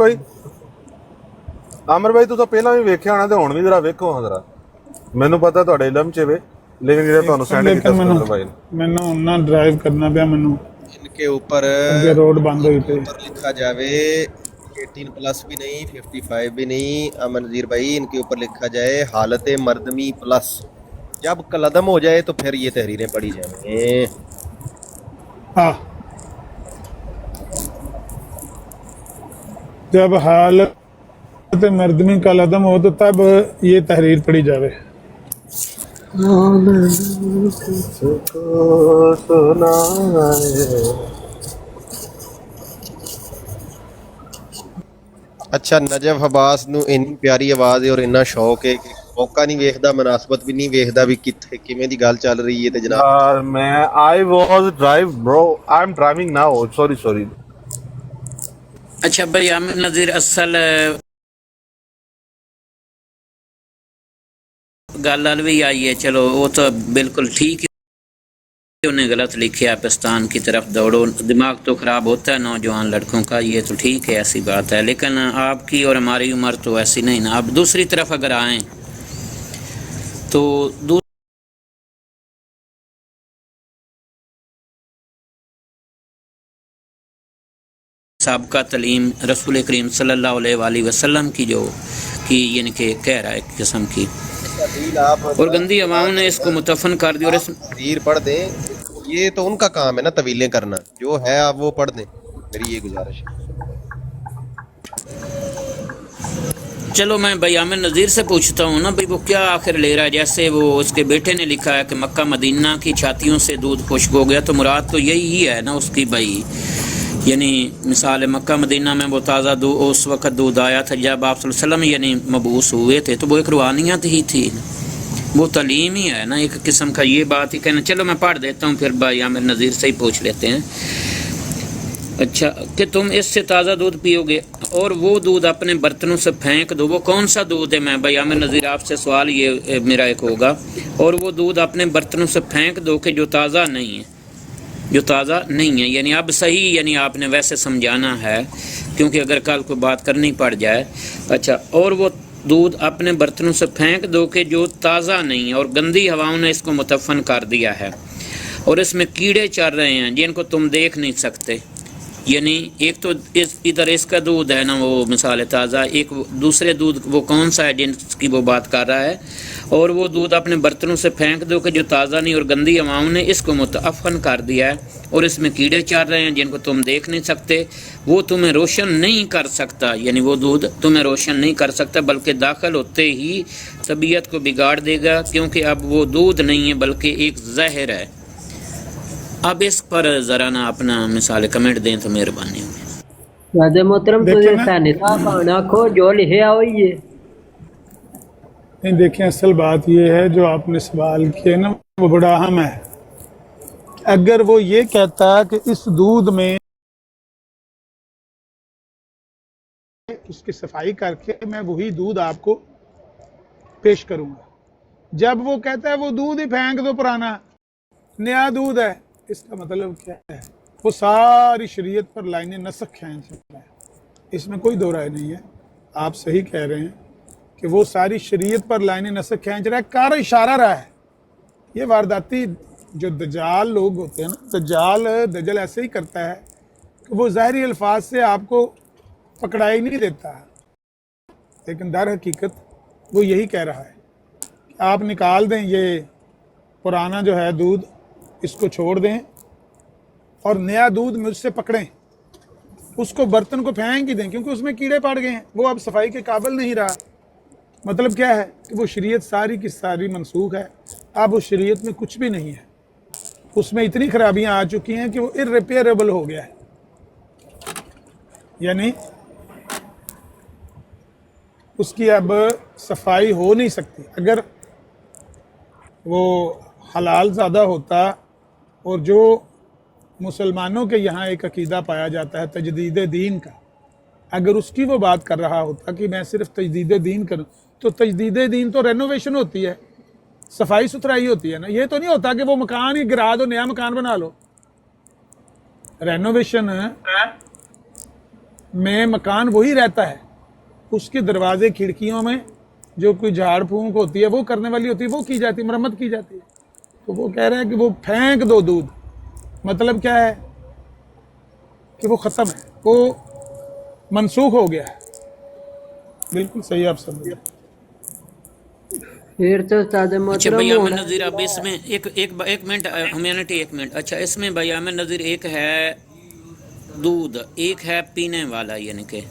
ਭਾਈ ਤੂੰ ਤਾਂ ਪਹਿਲਾਂ ਵੀ ਵੇਖਿਆ ਹੋਣਾ ਤੇ ਹੁਣ ਵੀ ਜਰਾ ਵੇਖੋ ਹਾਂ ਜਰਾ, ਮੈਨੂੰ ਪਤਾ ਤੁਹਾਡੇ ਇਲਮ ਚ ਵੇ, ਲੇਕਿਨ ਜਿਹੜਾ ਤੁਹਾਨੂੰ ਸੈਂਡ ਕੀਤਾ ਸਿਕੰਦਰ ਭਾਈ ਮੈਨੂੰ ਉਹਨਾਂ ਡਰਾਈਵ ਕਰਨਾ ਪਿਆ, ਮੈਨੂੰ इनके ऊपर रोड बंद हुई थी। लिखा जावे 18+ भी नहीं 55 भी नहीं, अमन नज़ीर भाई इनके ऊपर लिखा जाए हालत मर्दमी प्लस। जब कलदम हो जाए तो फिर ये तहरीरें पढ़ी जाएंगे। हाँ जब हालत मर्दमी का लदम हो तो तब ये तहरीर पढ़ी जावे। अच्छा नजफ अब्बास ਨੂੰ ਇੰਨੀ ਪਿਆਰੀ ਆਵਾਜ਼ ਹੈ ਔਰ ਇੰਨਾ ਸ਼ੌਕ ਹੈ ਕਿ ਮੌਕਾ ਨਹੀਂ ਵੇਖਦਾ, ਮਨਾਸਬਤ ਵੀ ਨਹੀਂ ਵੇਖਦਾ ਵੀ ਕਿੱਥੇ ਕਿਵੇਂ ਦੀ ਗੱਲ ਚੱਲ ਰਹੀ ਹੈ। ਤੇ ਜਨਾਬ ਮੈਂ I was drive bro, I'm driving now, sorry। अच्छा भाई आमिर नज़ीर असल गल भी आई है, चलो वो तो बिल्कुल ठीक है, उन्हें गलत लिखा पाकिस्तान की तरफ दौड़ो, दिमाग तो ख़राब होता है नौजवान लड़कों का, ये तो ठीक है ऐसी बात है, लेकिन आपकी और हमारी उम्र तो ऐसी नहीं ना। अब दूसरी तरफ अगर आएँ तो साबका तलीम रसूल करीम सल्लल्लाहु अलैहि वसल्लम की जो कि यानी कि कह रहा है एक किस्म की, और गंदी अवाम ने इसको मुतफन कर दिया। और तहरीर पढ़ दें, ये तो उनका काम है ना तवीलें करना, जो है आप वो पढ़ दें, मेरी ये गुजारिश है। चलो मैं भाई आमिर नज़ीर से पूछता हूँ ना भाई वो क्या आखिर ले रहा है। जैसे वो उसके बेटे ने लिखा है कि मक्का मदीना की छातियों से दूध खुश्क हो गया, तो मुराद तो यही ही है ना उसकी भाई, यानी मिसाल मक्का मदीना में वो ताज़ा दूध उस वक़्त दूध आया था जब आप सल्लल्लाहु अलैहि वसल्लम यानी मबूस हुए थे, तो वो एक रूहानियत ही थी, वो तलीम ही है ना एक किस्म का, ये बात ही कहना। चलो मैं पढ़ देता हूँ फिर भाई आमिर नज़ीर से ही पूछ लेते हैं। अच्छा कि तुम इससे ताज़ा दूध पियोगे और वो दूध अपने बर्तनों से फेंक दो, वो कौन सा दूध है? मैं भाई आमिर नज़ीर आपसे सवाल ये मेरा एक होगा, और वो दूध अपने बर्तनों से फेंक दो कि जो ताज़ा नहीं है, जो ताज़ा नहीं है, यानी अब सही यानी आपने वैसे समझाना है क्योंकि अगर कल कोई बात करनी पड़ जाए। अच्छा और वो दूध अपने बर्तनों से फेंक दो कि जो ताज़ा नहीं है और गंदी हवाओं ने इसको मुतफ़न कर दिया है। और इसमें कीड़े चल रहे हैं जिनको तुम देख नहीं सकते। यानी एक तो इधर इसका दूध है ना वो मिसाल ताज़ा, एक दूसरे दूध वो कौन सा है जिसकी वो बात कर रहा है, और वो दूध अपने बर्तनों से फेंक दो कि जो ताज़ा नहीं, और गंदी हवाओं ने इसको मुतअफ़न कर दिया है, और इसमें कीड़े चल रहे हैं जिनको तुम देख नहीं सकते। वो तुम्हें रोशन नहीं कर सकता, यानी वो दूध तुम्हें रोशन नहीं कर सकता, बल्कि दाखिल होते ही तबीयत को बिगाड़ देगा, क्योंकि अब वो दूध नहीं है बल्कि एक जहर है। अब इस पर ज़रा ना अपना मिसाल कमेंट दें तो मेहरबानी होगी। राधे मोहतरम तुझे सहनी साहब आना खो जो लिखे आओ ये नहीं। देखें, असल बात ये है जो आपने सवाल किया ना वो बड़ा अहम है। अगर वो ये कहता कि इस दूध में उसकी सफाई करके मैं वही दूध आपको पेश करूंगा, जब वो कहता है वो दूध ही फेंक दो पुराना, नया दूध है, इसका मतलब क्या है? वो सारी शरीयत पर लाइनें नसख खींच रहा है, इसमें कोई दो राय नहीं है। आप सही कह रहे हैं कि वो सारी शरीयत पर लाइनें नसख खींच रहा है, कार इशारा रहा है। ये वारदाती जो दज्जाल लोग होते हैं ना, दज्जाल ऐसे ही करता है कि वो ज़ाहिरी अल्फाज से आपको पकड़ाई नहीं देता, लेकिन दर हकीकत वो यही कह रहा है कि आप निकाल दें ये पुराना जो है दूध, इसको छोड़ दें और नया दूध मुझसे पकड़ें, उसको बर्तन को फेंक ही दें, क्योंकि उसमें कीड़े पड़ गए हैं, वो अब सफाई के काबिल नहीं रहा। मतलब क्या है कि वो शरीयत सारी की सारी मनसूख है, अब उस शरीयत में कुछ भी नहीं है, उसमें इतनी खराबियां आ चुकी हैं कि वो इररिपेयरेबल हो गया है, यानी उसकी अब सफाई हो नहीं सकती। अगर वो हलाल ज़्यादा होता और जो मुसलमानों के यहाँ एक अकीदा पाया जाता है तजदीद दीन का, अगर उसकी वो बात कर रहा होता कि मैं सिर्फ तजदीद दीन करूँ, तो तजदीद दीन तो रेनोवेशन होती है, सफाई सुथराई होती है ना। ये तो नहीं होता कि वो मकान ही गिरा दो, नया मकान बना लो। रेनोवेशन में मकान वही रहता है, उसके दरवाजे खिड़कियों में जो कोई झाड़ फूंक होती है वो करने वाली होती है, वो की जाती है, मरम्मत की जाती है। तो वो कह रहे हैं कि वो फेंक दो दूध, मतलब क्या है कि वो ख़त्म है, वो मनसूख हो गया है। बिल्कुल सही आप समझे। फिर तो उस्ताद अच्छा मोहतरम भैया होना नज़ीर, अब इसमें एक मिनट ह्यूमैनिटी, एक मिनट। अच्छा, इसमें भैया नज़ीर एक है दूध, एक है पीने वाला, यानी कि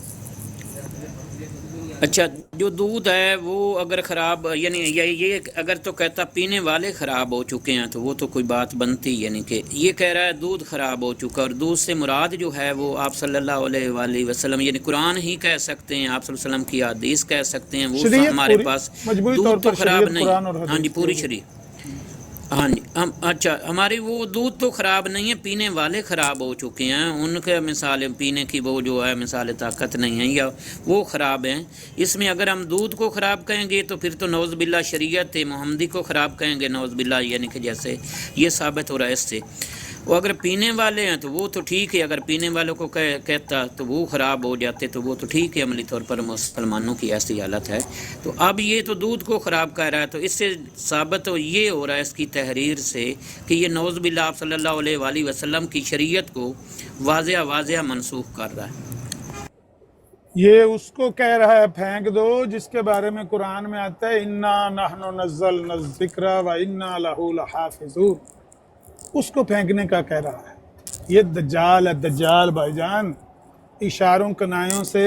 अच्छा जो दूध है वो अगर ख़राब, यानी ये अगर तो कहता पीने वाले ख़राब हो चुके हैं तो वो तो कोई बात बनती, यानी कि ये कह रहा है दूध ख़राब हो चुका, और दूध से मुराद जो है वो आप सल्लल्लाहु अलैहि वसल्लम यानी कुरान ही कह सकते हैं, आप सल्लल्लाहु अलैहि वसल्लम की हदीस कह सकते हैं, वो हमारे पास दूध तो ख़राब नहीं। हाँ जी, पूरी शरीयत, हाँ जी। हम अच्छा, हमारी वो दूध तो ख़राब नहीं है, पीने वाले ख़राब हो चुके हैं, उनके मिसाल पीने की वो जो है मिसाल ताकत नहीं है या वो ख़राब हैं। इसमें अगर हम दूध को ख़राब कहेंगे तो फिर तो नौज़ बिल्ला शरीयत मोहम्मदी को ख़राब कहेंगे, नौज़ बिल्ला, यानी कि जैसे ये साबित हो रहा है इससे। वो अगर पीने वाले हैं तो वो तो ठीक है, अगर पीने वालों को कहता तो वो ख़राब हो जाते तो वो तो ठीक है, अमली तौर पर मुसलमानों की ऐसी हालत है। तो अब ये तो दूध को ख़राब कर रहा है, तो इससे साबित तो ये हो रहा है इसकी तहरीर से कि ये नौज़ बिल्लाह सल्लल्लाहु अलैहि वसल्लम की शरीयत को वाज़ेह मनसूख कर रहा है। ये उसको कह रहा है फेंक दो जिसके बारे में कुरान में आता है इन्ना नहनु नज़्ज़लना ज़िक्रा व इन्ना लहू लहाफ़िज़ून, उसको फेंकने का कह रहा है। ये दज्जाल है, दज्जाल भाईजान, इशारों कनायों से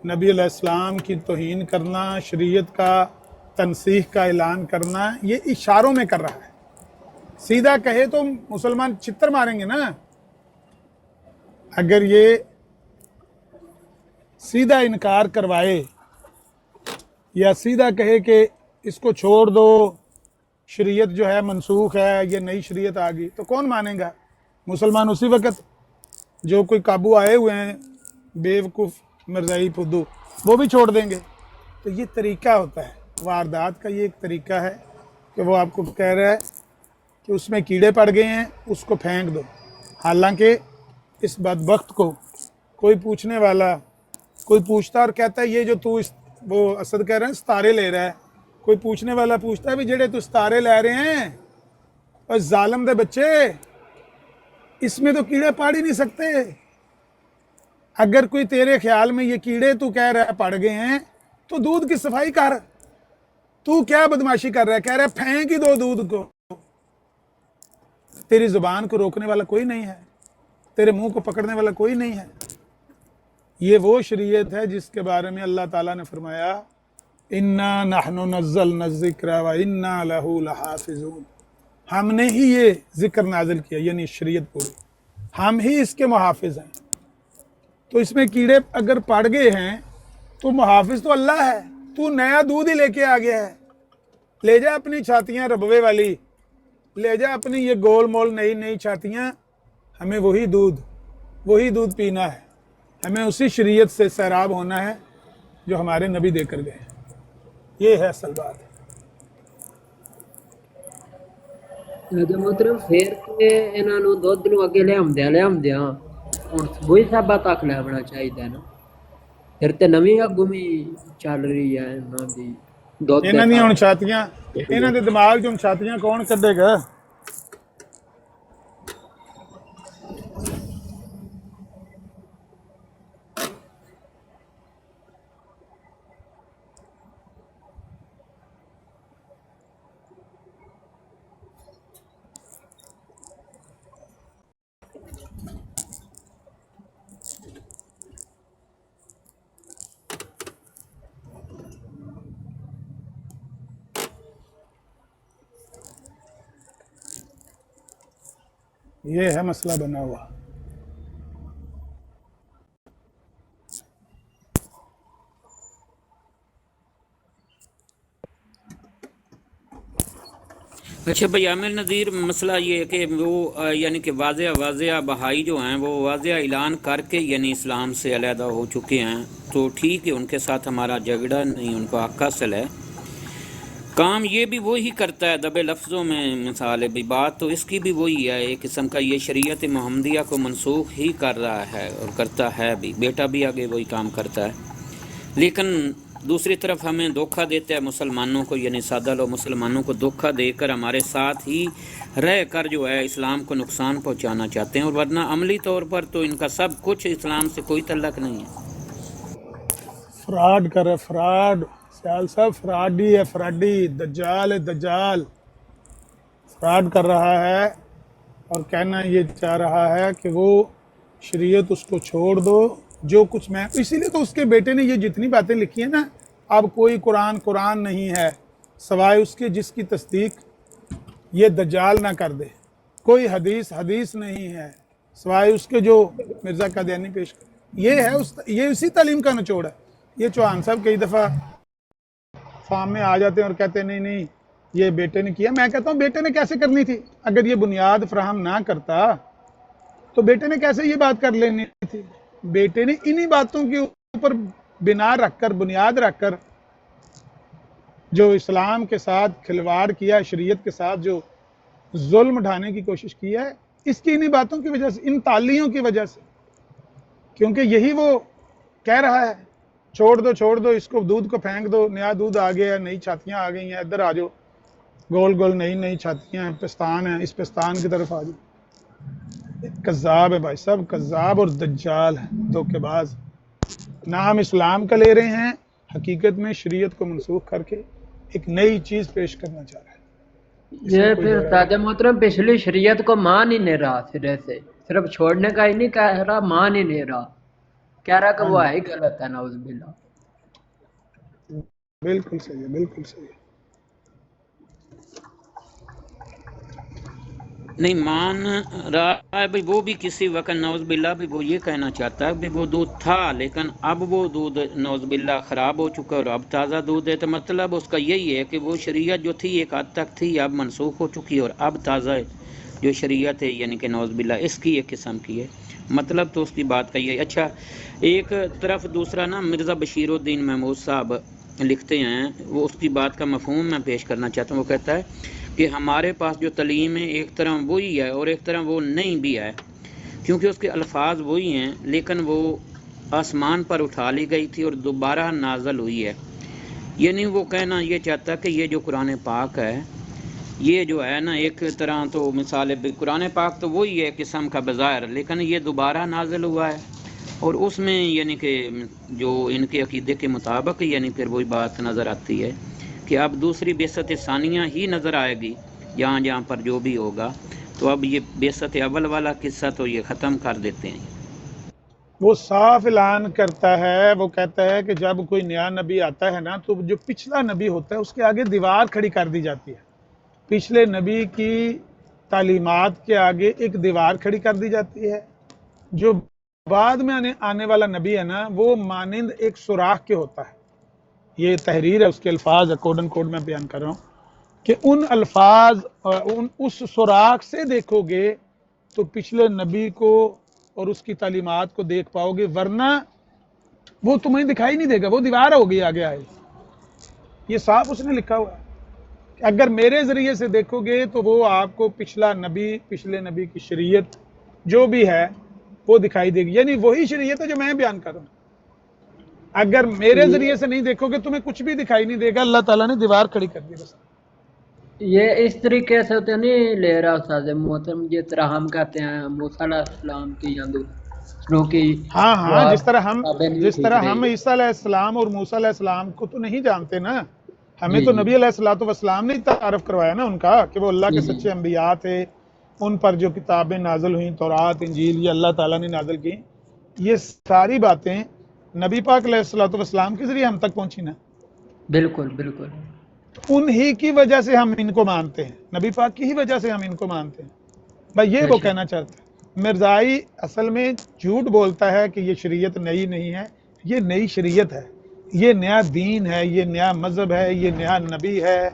नबी अलैहिस्सलाम की तौहीन करना, शरीयत का तनसीह का ऐलान करना, ये इशारों में कर रहा है। सीधा कहे तो मुसलमान चित्तर मारेंगे ना। अगर ये सीधा इनकार करवाए या सीधा कहे कि इसको छोड़ दो, शरीयत जो है मनसूख है, ये नई शरीयत आ गई, तो कौन मानेगा? मुसलमान उसी वक़्त जो कोई काबू आए हुए हैं बेवकूफ़ मिर्ज़ाई फुद्दू, वो भी छोड़ देंगे। तो ये तरीका होता है वारदात का, ये एक तरीका है कि वो आपको कह रहा है कि उसमें कीड़े पड़ गए हैं, उसको फेंक दो। हालांकि इस बदबख्त को कोई पूछने वाला, कोई पूछता और कहता है ये जो तू वो असद कह रहे हैं सितारे ले रहा है, कोई पूछने वाला पूछता है भी जेड़े तू सितारे ले रहे हैं और जालिम दे बच्चे, इसमें तो कीड़े पाड़ ही नहीं सकते। अगर कोई तेरे ख्याल में ये कीड़े तू कह रहा है पड़ गए हैं, तो दूध की सफाई कर। तू क्या बदमाशी कर रहा है? कह रहा है फेंक ही दो दूध को। तेरी जुबान को रोकने वाला कोई नहीं है, तेरे मुंह को पकड़ने वाला कोई नहीं है। ये वो शरीयत है जिसके बारे में अल्लाह ताला ने फरमाया, इन्ना नहनु नज़्ज़लना ज़िक्र व इन्ना लहू लहाफ़िज़ून। हमने ही ये जिक्र नाजिल किया, यानी शरीयत पूरी, हम ही इसके मुहाफिज हैं। तो इसमें कीड़े अगर पड़ गए हैं तो मुहाफिज तो अल्लाह है। तू नया दूध ही लेके आ गया है। ले जा अपनी छातियाँ रबवे वाली, ले जा अपनी ये गोल मोल नई नई छातियाँ। हमें वही दूध पीना है, हमें उसी शरीयत से सैराब होना है जो हमारे नबी देकर गए। ये है असल बात। मतलब फिर के ਇਹਨਾਂ ਨੂੰ ਦੁੱਧ ਨੂੰ ਅੱਗੇ ਲਿਆਉਂਦਿਆਂ ਹੁਣ ਵਹੀ ਸਾਬਾ ਤੱਕ ਲੈਣਾ ਚਾਹੀਦਾ ਨਾ। ਫਿਰ ਤੇ ਨਵੀਂ ਅਗੁਮੀ ਚੱਲ ਰਹੀ ਹੈ ਇਹਨਾਂ ਦੀ ਦੁੱਧ ਇਹਨਾਂ ਦੀਆਂ ਹੁਣ ਛਾਤੀਆਂ, ਇਹਨਾਂ ਦੇ ਦਿਮਾਗ 'ਚੋਂ ਛਾਤੀਆਂ ਕੌਣ ਕੱਢੇਗਾ? ये है मसला बना हुआ। अच्छा भाई आमिर नज़ीर, मसला ये है कि वो यानी कि वाज़िया बहाई जो हैं वो वाज़िया ऐलान करके यानी इस्लाम से अलहदा हो चुके हैं, तो ठीक है, उनके साथ हमारा झगड़ा नहीं, उनको हक़ हासिल है। काम ये भी वही करता है, दबे लफ्ज़ों में मिसाल है भी, बात तो इसकी भी वही है। एक किस्म का ये शरीयत मोहम्मदिया को मनसूख ही कर रहा है और करता है भी, बेटा भी आगे वही काम करता है। लेकिन दूसरी तरफ हमें धोखा देता है मुसलमानों को, यानी सादा लोग मुसलमानों को धोखा देकर हमारे साथ ही रह कर जो है इस्लाम को नुकसान पहुंचाना चाहते हैं, और वरना अमली तौर पर तो इनका सब कुछ इस्लाम से कोई तल्लक नहीं है। फ्रॉड करे, फ्रॉड, सियाल साहब फ्रॉडी है, फ्रॉडी, दज्जाल है, दज्जाल फ्रॉड कर रहा है और कहना ये चाह रहा है कि वो शरीयत उसको छोड़ दो, जो कुछ मैं, इसीलिए तो उसके बेटे ने ये जितनी बातें लिखी हैं ना, अब कोई कुरान नहीं है सवाए उसके जिसकी तस्दीक ये दज्जाल ना कर दे, कोई हदीस नहीं है सवाए उसके जो मिर्ज़ा कादियानी पेश कर। ये है ये उसी तालीम का निचोड़ है। ये चौहान साहब कई दफ़ा फार्म में आ जाते हैं और कहते हैं नहीं ये बेटे ने किया। मैं कहता हूँ बेटे ने कैसे करनी थी? अगर ये बुनियाद फराहम ना करता तो बेटे ने कैसे ये बात कर लेनी थी? बेटे ने इन्हीं बातों के ऊपर बुनियाद रखकर जो इस्लाम के साथ खिलवाड़ किया, शरीयत के साथ जो जुल्म ढाने की कोशिश की है, इसकी इन्हीं बातों की वजह से, इन तालियों की वजह से, क्योंकि यही वो कह रहा है छोड़ दो इसको, दूध को फेंक दो, नया दूध आ गया है, नई छातियाँ आ गई हैं, इधर आ जाओ, गोल गोल नई छातियाँ हैं, पिस्तान है, इस पिस्तान की तरफ आ जाओ। कज़्ज़ाब है भाई साहब, कज़्ज़ाब और दज्जाल है, धोखेबाज। नाम इस्लाम का ले रहे हैं, हकीकत में शरीयत को मनसूख करके एक नई चीज़ पेश करना चाह रहा है। ये फिर ताजा मोहतरम पिछली शरीयत को मान ही नहीं रहा, सिरे से सिर्फ छोड़ने का ही नहीं कह रहा, मान ही नहीं रहा, कह रहा कि वो है गलत है, नाउज़ुबिल्लाह। बिल्कुल सही है, बिल्कुल सही है। नहीं मान रहा है भाई, वो भी किसी वक्त नौज़बिल्ला भी वो ये कहना चाहता है कि वो दूध था, लेकिन अब वो दूध नौज़बिल्ला ख़राब हो चुका है और अब ताज़ा दूध है। तो मतलब उसका यही है कि वो शरीयत जो थी एक हद तक थी, अब मनसूख हो चुकी है और अब ताज़ा जो शरीयत है यानी कि नौज़बिल्ला इसकी एक किस्म की है। मतलब तो उसकी बात का ये। अच्छा, एक तरफ दूसरा ना मिर्ज़ा बशीरुद्दीन महमूद साहब लिखते हैं, वो उसकी बात का मफ़हूम मैं पेश करना चाहता हूँ। वो कहता है कि हमारे पास जो तलीम है एक तरह वही है और एक तरह वो नहीं भी है, क्योंकि उसके अल्फाज वही हैं लेकिन वो आसमान पर उठा ली गई थी और दोबारा नाज़ल हुई है। यानी वो कहना ये चाहता है कि ये जो कुरान पाक है یہ جو ہے نا ایک طرح تو مثال قرآن پاک تو وہی ہے قسم کا بظاہر، لیکن یہ دوبارہ نازل ہوا ہے اور اس میں یعنی کہ جو ان کے عقیدے کے مطابق یعنی پھر وہی بات نظر آتی ہے کہ اب دوسری بعثت ثانیہ ہی نظر آئے گی جہاں جہاں پر جو بھی ہوگا، تو اب یہ بعثت اول والا قصہ تو یہ ختم کر دیتے ہیں۔ وہ صاف اعلان کرتا ہے، وہ کہتا ہے کہ جب کوئی نیا نبی آتا ہے نا تو جو پچھلا نبی ہوتا ہے اس کے آگے دیوار کھڑی کر دی جاتی ہے، پچھلے نبی کی تعلیمات کے آگے ایک دیوار کھڑی کر دی جاتی ہے۔ جو بعد میں آنے والا نبی ہے نا وہ مانند ایک سوراخ کے ہوتا ہے، یہ تحریر ہے اس کے الفاظ کوڈن کوڈ میں بیان کر رہا ہوں کہ ان الفاظ اس سوراخ سے دیکھو گے تو پچھلے نبی کو اور اس کی تعلیمات کو دیکھ پاؤ گے، ورنہ وہ تمہیں دکھائی نہیں دے گا، وہ دیوار ہوگی آگے آئے۔ یہ صاف اس نے لکھا ہوا ہے کہ اگر میرے ذریعے سے دیکھو گے تو وہ آپ کو پچھلا نبی، پچھلے نبی کی شریعت جو بھی ہے وہ دکھائی دے گی، یعنی وہی شریعت ہے جو میں بیان کر رہا ہوں۔ اگر میرے ذریعے سے نہیں دیکھو گے تمہیں کچھ بھی دکھائی نہیں دے گا، اللہ تعالیٰ نے دیوار کھڑی کر دی بس۔ یہ اس طریقے سے تو نہیں لے رہا استاد محترم جس طرح ہم کہتے ہیں موسیٰ علیہ السلام کی ہاں جس طرح ہم عیسیٰ علیہ السلام اور موسیٰ علیہ السلام کو تو نہیں جانتے نا، ہمیں تو نبی علیہ السلام نے تعارف کروایا نا ان کا کہ وہ اللہ کے سچے انبیاء تھے، ان پر جو کتابیں نازل ہوئیں تورات انجیل یہ اللہ تعالیٰ نے نازل کی، یہ ساری باتیں نبی پاک علیہ السلام کے ذریعے ہم تک پہنچی نا۔ بالکل بالکل، انہی کی وجہ سے ہم ان کو مانتے ہیں، نبی پاک کی ہی وجہ سے ہم ان کو مانتے ہیں۔ بھائی یہ وہ کہنا چاہتے ہیں مرزائی اصل میں جھوٹ بولتا ہے کہ یہ شریعت نئی نہیں ہے، یہ نئی شریعت ہے، یہ نیا دین ہے، یہ نیا مذہب ہے، یہ نیا نبی ہے،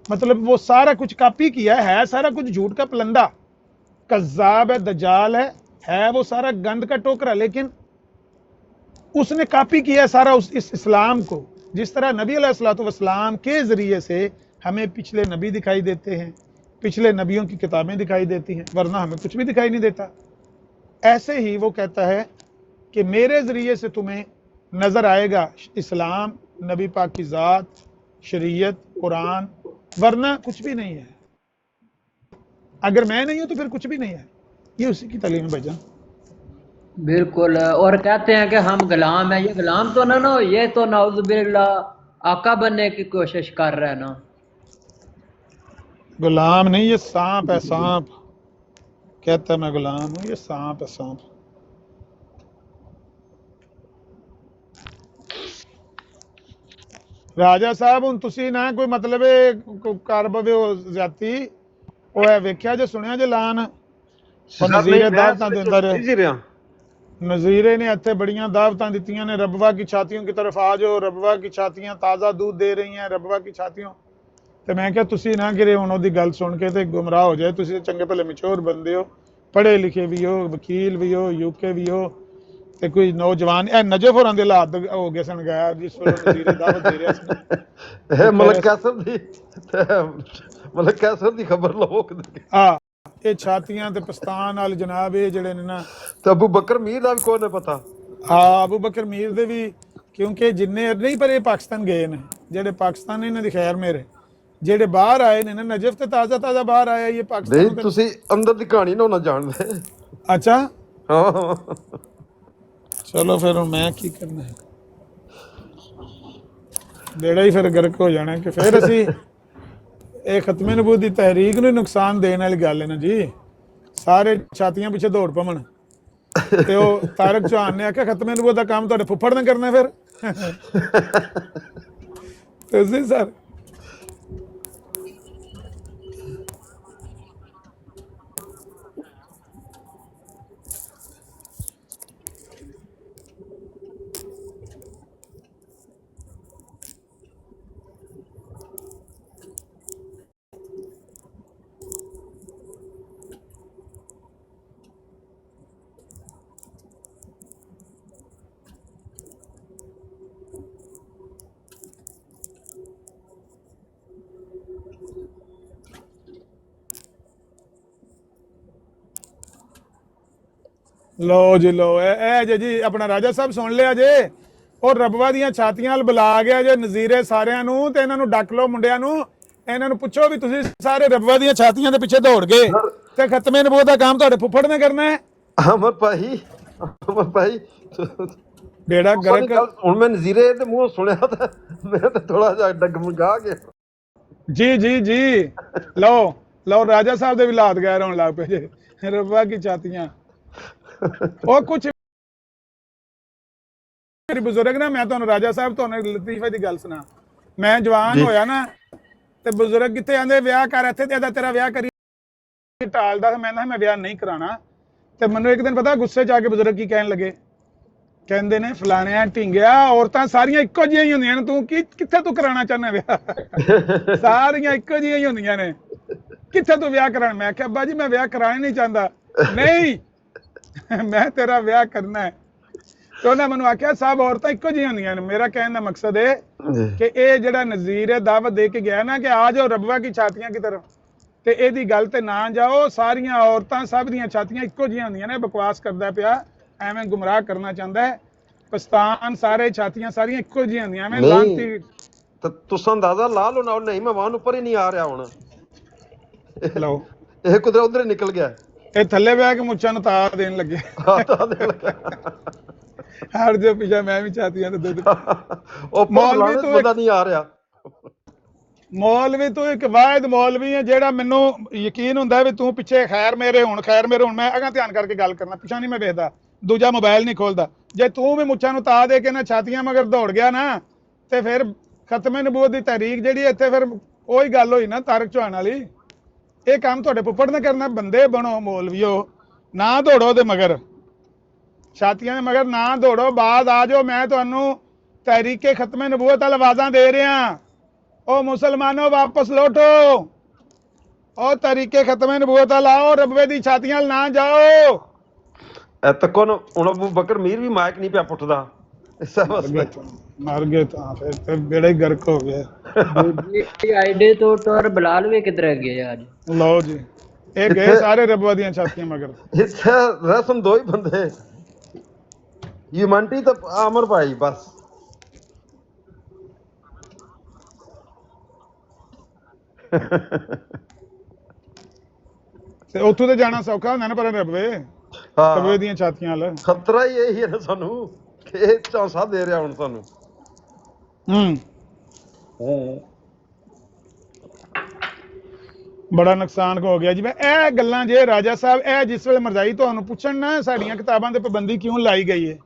مطلب وہ سارا کچھ کاپی کیا ہے سارا کچھ جھوٹ کا پلندہ، کذاب ہے، دجال ہے وہ سارا گند کا ٹوکرا، لیکن اس نے کاپی کیا ہے سارا اس اسلام کو۔ جس طرح نبی علیہ السلام کے ذریعے سے ہمیں پچھلے نبی دکھائی دیتے ہیں، پچھلے نبیوں کی کتابیں دکھائی دیتی ہیں، ورنہ ہمیں کچھ بھی دکھائی نہیں دیتا، ایسے ہی وہ کہتا ہے کہ میرے ذریعے سے تمہیں نظر آئے گا اسلام، نبی پاک کی ذات، شریعت، قرآن، ورنہ کچھ بھی نہیں ہے۔ اگر میں نہیں ہوں تو پھر کچھ بھی نہیں ہے، یہ اسی کی تعلیم ہے بھائی جان۔ بالکل، اور کہتے ہیں کہ ہم غلام ہیں، یہ غلام تو نہ ہو، یہ تو نعوذ باللہ آقا بننے کی کوشش کر رہا ہے نا۔ غلام نہیں، یہ سانپ ہے، سانپ کہتا ہے میں غلام ہوں، یہ سانپ ہے، سانپ۔ راجا صاحب ہوں تسی نہ کوئی مطلب کر پوے ہو زیادتی وہ ہے ویکھیا جو سنیا جو لان نظیرے دعوتاں دیندا رہے، نظیرے نے اتنے بڑیاں دعوتاں دیتیاں نے، ربوہ کی چھاتیوں کی طرف آ جاؤ، ربوہ کی چھاتیاں تازہ دودھ دے رہی ہیں، ربوہ کی چھاتیوں، تو میں کہا تسی نہ گرے انہوں دی گل سن کے تے گمراہ ہو جائے، تسی چنگے پہلے مچور بندے ہو، پڑھے لکھے بھی ہو، وکیل بھی ہو، یو کے بھی ہو، تے کوئی نوجوان نجف ہوراں دے حالات ہو گئے سن گیا جس وقت نظیرے دعوت دے رہا سن ملک قیصر دی خبر لو یہ چھاتیاں تے پستان وال جناب یہ جڑے نے نا تے ابو بکر میر دا بھی کوئی نہیں پتا، ہاں ابو بکر میر دے بھی، کیونکہ جننے نہیں پر یہ پاکستان گئے نے، جڑے پاکستان انہاں دی خیر میرے، جڑے باہر آئے نے نا نجف تے تازہ تازہ باہر آیا یہ پاکستان نہیں تسی اندر دی کہانی نہ جان دے۔ اچھا ہاں چلو پھر میں کی کرنا ہے، بیڑا ہی پھر گرک ہو جانا کہ پھر اسی یہ ختم نبوت دی تحریک نو نقصان دین والی گل ہے نا جی، سارے چھاتیاں پیچھے دوڑ پون تے وہ طارق چوہان نے آخیا ختم نبوت دا کام تہاڈے پھپھڑ نے کرنا پھر تسی سر لو جی لو اے جی اپنا راجا صاحب سن لیا جے، اور ربوہ دیاں چھاتیاں بلا گیا جے نظیرے ساریاں نو تے انہاں نو ڈک لو منڈیاں نو، ਇਹਨਾਂ ਨੂੰ ਪੁੱਛੋ ਵੀ ਤੁਸੀਂ ਸਾਰੇ ਰੱਬਾ ਦੀਆਂ ਛਾਤੀਆਂ ਦੇ ਪਿੱਛੇ ਦੌੜ ਗਏ ਤੇ ਖਤਮੇ ਨਬੂਵਤ ਦਾ ਕੰਮ ਤੁਹਾਡੇ ਫੁੱਫੜ ਨੇ ਕਰਨਾ ਹੈ। ਅਮਰ ਭਾਈ ਬੇੜਾ ਗਰਕ। ਹੁਣ ਮੈਂ ਨਜ਼ੀਰੇ ਦੇ ਮੂੰਹੋਂ ਸੁਣਿਆ ਤਾਂ ਮੈਂ ਤਾਂ ਥੋੜਾ ਜਿਹਾ ਡਗਮਗਾ ਗਿਆ। ਜੀ ਲਓ ਰਾਜਾ ਸਾਹਿਬ ਦੇ ਵੀ ਲਾਤ ਗੈਰ ਹੋਣ ਲੱਗ ਪਏ ਜੇ ਰੱਬਾ ਕੀ ਛਾਤੀਆਂ। ਉਹ ਕੁਛ ਮੇਰੀ ਬਜ਼ੁਰਗ ਨਾ, ਮੈਂ ਤੁਹਾਨੂੰ ਰਾਜਾ ਸਾਹਿਬ ਤੁਹਾਨੂੰ ਲਤੀਫੇ ਦੀ ਗੱਲ ਸੁਣਾ। ਮੈਂ ਜਵਾਨ ਹੋਇਆ ਨਾ ਤੇ ਬਜ਼ੁਰਗ ਕਿੱਥੇ ਆਂਦੇ ਵਿਆਹ ਕਰ ਇੱਥੇ ਤੇ ਤੇਰਾ ਵਿਆਹ ਕਰੀ ਟਾਲਦਾ। ਮੈਂ ਵਿਆਹ ਨਹੀਂ ਕਰਾਉਣਾ। ਤੇ ਮੈਨੂੰ ਇੱਕ ਦਿਨ ਪਤਾ ਗੁੱਸੇ ਚ ਆ ਕੇ ਬਜ਼ੁਰਗ ਕੀ ਕਹਿਣ ਲੱਗੇ, ਕਹਿੰਦੇ ਨੇ ਫਲਾਣਿਆਂ ਢਿੰਗਿਆ ਔਰਤਾਂ ਸਾਰੀਆਂ ਇੱਕੋ ਜਿਹੀਆਂ ਹੀ ਹੁੰਦੀਆਂ ਨੇ, ਤੂੰ ਕਿੱਥੇ ਤੂੰ ਕਰਾਉਣਾ ਚਾਹੁੰਦਾ ਵਿਆਹ? ਸਾਰੀਆਂ ਇੱਕੋ ਜਿਹੀਆਂ ਹੀ ਹੁੰਦੀਆਂ ਨੇ, ਕਿੱਥੇ ਤੂੰ ਵਿਆਹ ਕਰਾਉਣਾ? ਮੈਂ ਕਿਹਾ ਅੱਬਾ ਜੀ ਮੈਂ ਵਿਆਹ ਕਰਾਉਣਾ ਨਹੀਂ ਚਾਹੁੰਦਾ। ਨਹੀਂ ਮੈਂ ਤੇਰਾ ਵਿਆਹ ਕਰਨਾ ਹੈ। ਤੇ ਉਹਨਾਂ ਮੈਨੂੰ ਆਖਿਆ ਸਭ ਔਰਤਾਂ ਇੱਕੋ ਜਿਹੀਆਂ ਹੁੰਦੀਆਂ ਨੇ। ਮੇਰਾ ਕਹਿਣ ਦਾ ਮਕਸਦ ਹੈ ਕਿ ਇਹ ਜਿਹੜਾ ਨਜ਼ੀਰ ਹੈ ਦਾਵਤ ਦੇ ਕੇ ਗਿਆ ਨਾ ਕਿ ਆ ਜਾਓ ਰੱਬਾ ਕੀ ਛਾਤੀਆਂ ਕੀ ਤਰਫ, ਤੇ ਇਹਦੀ ਗੱਲ ਤੇ ਨਾ ਜਾਓ। ਸਾਰੀਆਂ ਔਰਤਾਂ ਸਭ ਦੀਆਂ ਛਾਤੀਆਂ ਇੱਕੋ ਜਿਹੀਆਂ ਹੁੰਦੀਆਂ ਨੇ। ਬਕਵਾਸ ਕਰਦਾ ਪਿਆ, ਐਵੇਂ ਗੁੰਮਰਾਹ ਕਰਨਾ ਚਾਹੁੰਦਾ ਹੈ। ਪਾਕਿਸਤਾਨ ਸਾਰੇ ਛਾਤੀਆਂ ਸਾਰੀਆਂ ਇੱਕੋ ਜਿਹੀਆਂ ਹੁੰਦੀਆਂ ਐਵੇਂ ਲਾਂਤੀ। ਤਾਂ ਤੁਸੀਂ ਅੰਦਾਜ਼ਾ ਲਾ ਲਓ ਨਾ। ਨਹੀਂ ਮੈਂ ਵਾਹਨ ਉੱਪਰ ਹੀ ਨਹੀਂ ਆ ਰਿਹਾ ਹੁਣ। ਲਓ ਇਹ ਕੁਦਰਤ ਉਧਰ ਹੀ ਨਿਕਲ ਗਿਆ। ਇਹ ਥੱਲੇ ਬਹਿ ਕੇ ਮੁੱਛਾਂ ਨੂੰ ਤਾਰ ਦੇਣ ਲੱਗੇ। ਹਰ ਜੋ ਪਿਛਾ ਮੈਂ ਵੀ ਛਾਤੀਆਂ ਤੇ ਦੁੱਧ। ਉਹ ਮੌਲਵੀ ਤੂੰ ਪਤਾ ਨਹੀਂ ਆ ਰਿਹਾ। ਮੌਲਵੀ ਤੂੰ ਇੱਕ ਵਾਹਿਦ ਮੌਲਵੀ ਹੈ ਜਿਹੜਾ ਮੈਨੂੰ ਯਕੀਨ ਹੁੰਦਾ ਵੀ ਤੂੰ ਪਿੱਛੇ ਖੈਰ ਮੇਰੇ ਹੁਣ ਮੈਂ ਅਗਾਂ ਧਿਆਨ ਕਰਕੇ ਗੱਲ ਕਰਨਾ, ਪਿੱਛਾ ਨਹੀਂ ਮੈਂ ਵੇਖਦਾ, ਦੂਜਾ ਮੋਬਾਈਲ ਨਹੀਂ ਖੋਲਦਾ। ਜੇ ਤੂੰ ਵੀ ਮੁੱਛਾਂ ਨੂੰ ਤਾ ਦੇ ਕੇ ਨਾ ਛਾਤੀਆਂ ਮਗਰ ਦੌੜ ਗਿਆ ਨਾ ਤੇ ਫਿਰ ਖਤਮੇ ਨਬੂਵਤ ਦੀ ਤਹਿਰੀਕ ਜਿਹੜੀ ਇੱਥੇ ਫਿਰ ਉਹੀ ਗੱਲ ਹੋਈ ਨਾ ਤਾਰਕ ਚੌਹਾਨ ਵਾਲੀ। ਇਹ ਕੰਮ ਤੁਹਾਡੇ ਫੁੱਫੜ ਨੇ ਕਰਨਾ। ਬੰਦੇ ਬਣੋ ਮੌਲਵੀਓ, ਨਾ ਦੌੜੋ ਦੇ ਮਗਰ, ਛਾਤੀਆਂ ਦੇ ਮਗਰ ਨਾ ਦੌੜੋ। ਬਾਅਦ ਆ ਜਾਓ, ਮੈਂ ਤੁਹਾਨੂੰ ਤਹਿਰੀਕੇ ਖਤਮੇ ਨਬੂਵਤ ਵੱਲ ਆਵਾਜ਼ਾਂ ਦੇ ਰਿਹਾ। ਉਹ ਮੁਸਲਮਾਨੋ ਵਾਪਸ ਲੌਟੋ, ਉਹ ਤਰੀਕੇ ਖਤਮੇ ਨਬੂਵਤ ਵੱਲ ਆਓ, ਰੱਬੇ ਦੀ ਛਾਤੀਆਂ ਵੱਲ ਨਾ ਜਾਓ। ਇਹ ਤੱਕ ਹੁਣ ਅਬੂ ਬਕਰ ਮੀਰ ਵੀ ਮਾਈਕ ਨਹੀਂ ਪਿਆ ਪੁੱਟਦਾ। ਮਰ ਗਏ ਤਾਂ ਫਿਰ ਤੇ ਬੇੜਾ ਹੀ ਗਰਕ ਹੋ ਗਿਆ। ਆਈਡੇ ਤੋਂ ਟੋਰ ਬਲਾਲ ਵੀ ਕਿਧਰ ਗਏ ਅੱਜ? ਲਓ ਜੀ ਇਹ ਗਏ ਸਾਰੇ ਰੱਬਾ ਦੀਆਂ ਛਾਤੀਆਂ ਮਗਰ। ਇੱਥੇ ਰਸਮ ਦੋ ਹੀ ਬੰਦੇ, ਯੂਮਨਟੀ ਤਾਂ ਅਮਰ ਭਾਈ ਬਸ। ਤੇ ਉੱਥੋਂ ਤੇ ਜਾਣਾ ਸੌਖਾ ਹੁੰਦਾ ਨਾ ਪਰ ਰੱਬੇ ਦੀਆਂ ਛਾਤੀਆਂ ਵੱਲ ਖਤਰਾ ਹੀ ਇਹੀ ਹੈ ਨਾ ਸਾਨੂੰ ਕਿ ਇਹ ਝਾਂਸਾ ਦੇ ਰਿਹਾ ਹੁਣ ਸਾਨੂੰ। ਬੜਾ ਨੁਕਸਾਨ ਹੋ ਗਿਆ ਜੀ। ਮੈਂ ਇਹ ਗੱਲਾਂ ਜੇ ਰਾਜਾ ਸਾਹਿਬ ਇਹ ਜਿਸ ਵੇਲੇ ਮਰਜ਼ਾਈ ਤੁਹਾਨੂੰ ਪੁੱਛਣ ਨਾ ਸਾਡੀਆਂ ਕਿਤਾਬਾਂ ਤੇ ਪਾਬੰਦੀ ਕਿਉਂ ਲਾਈ ਗਈ ਹੈ,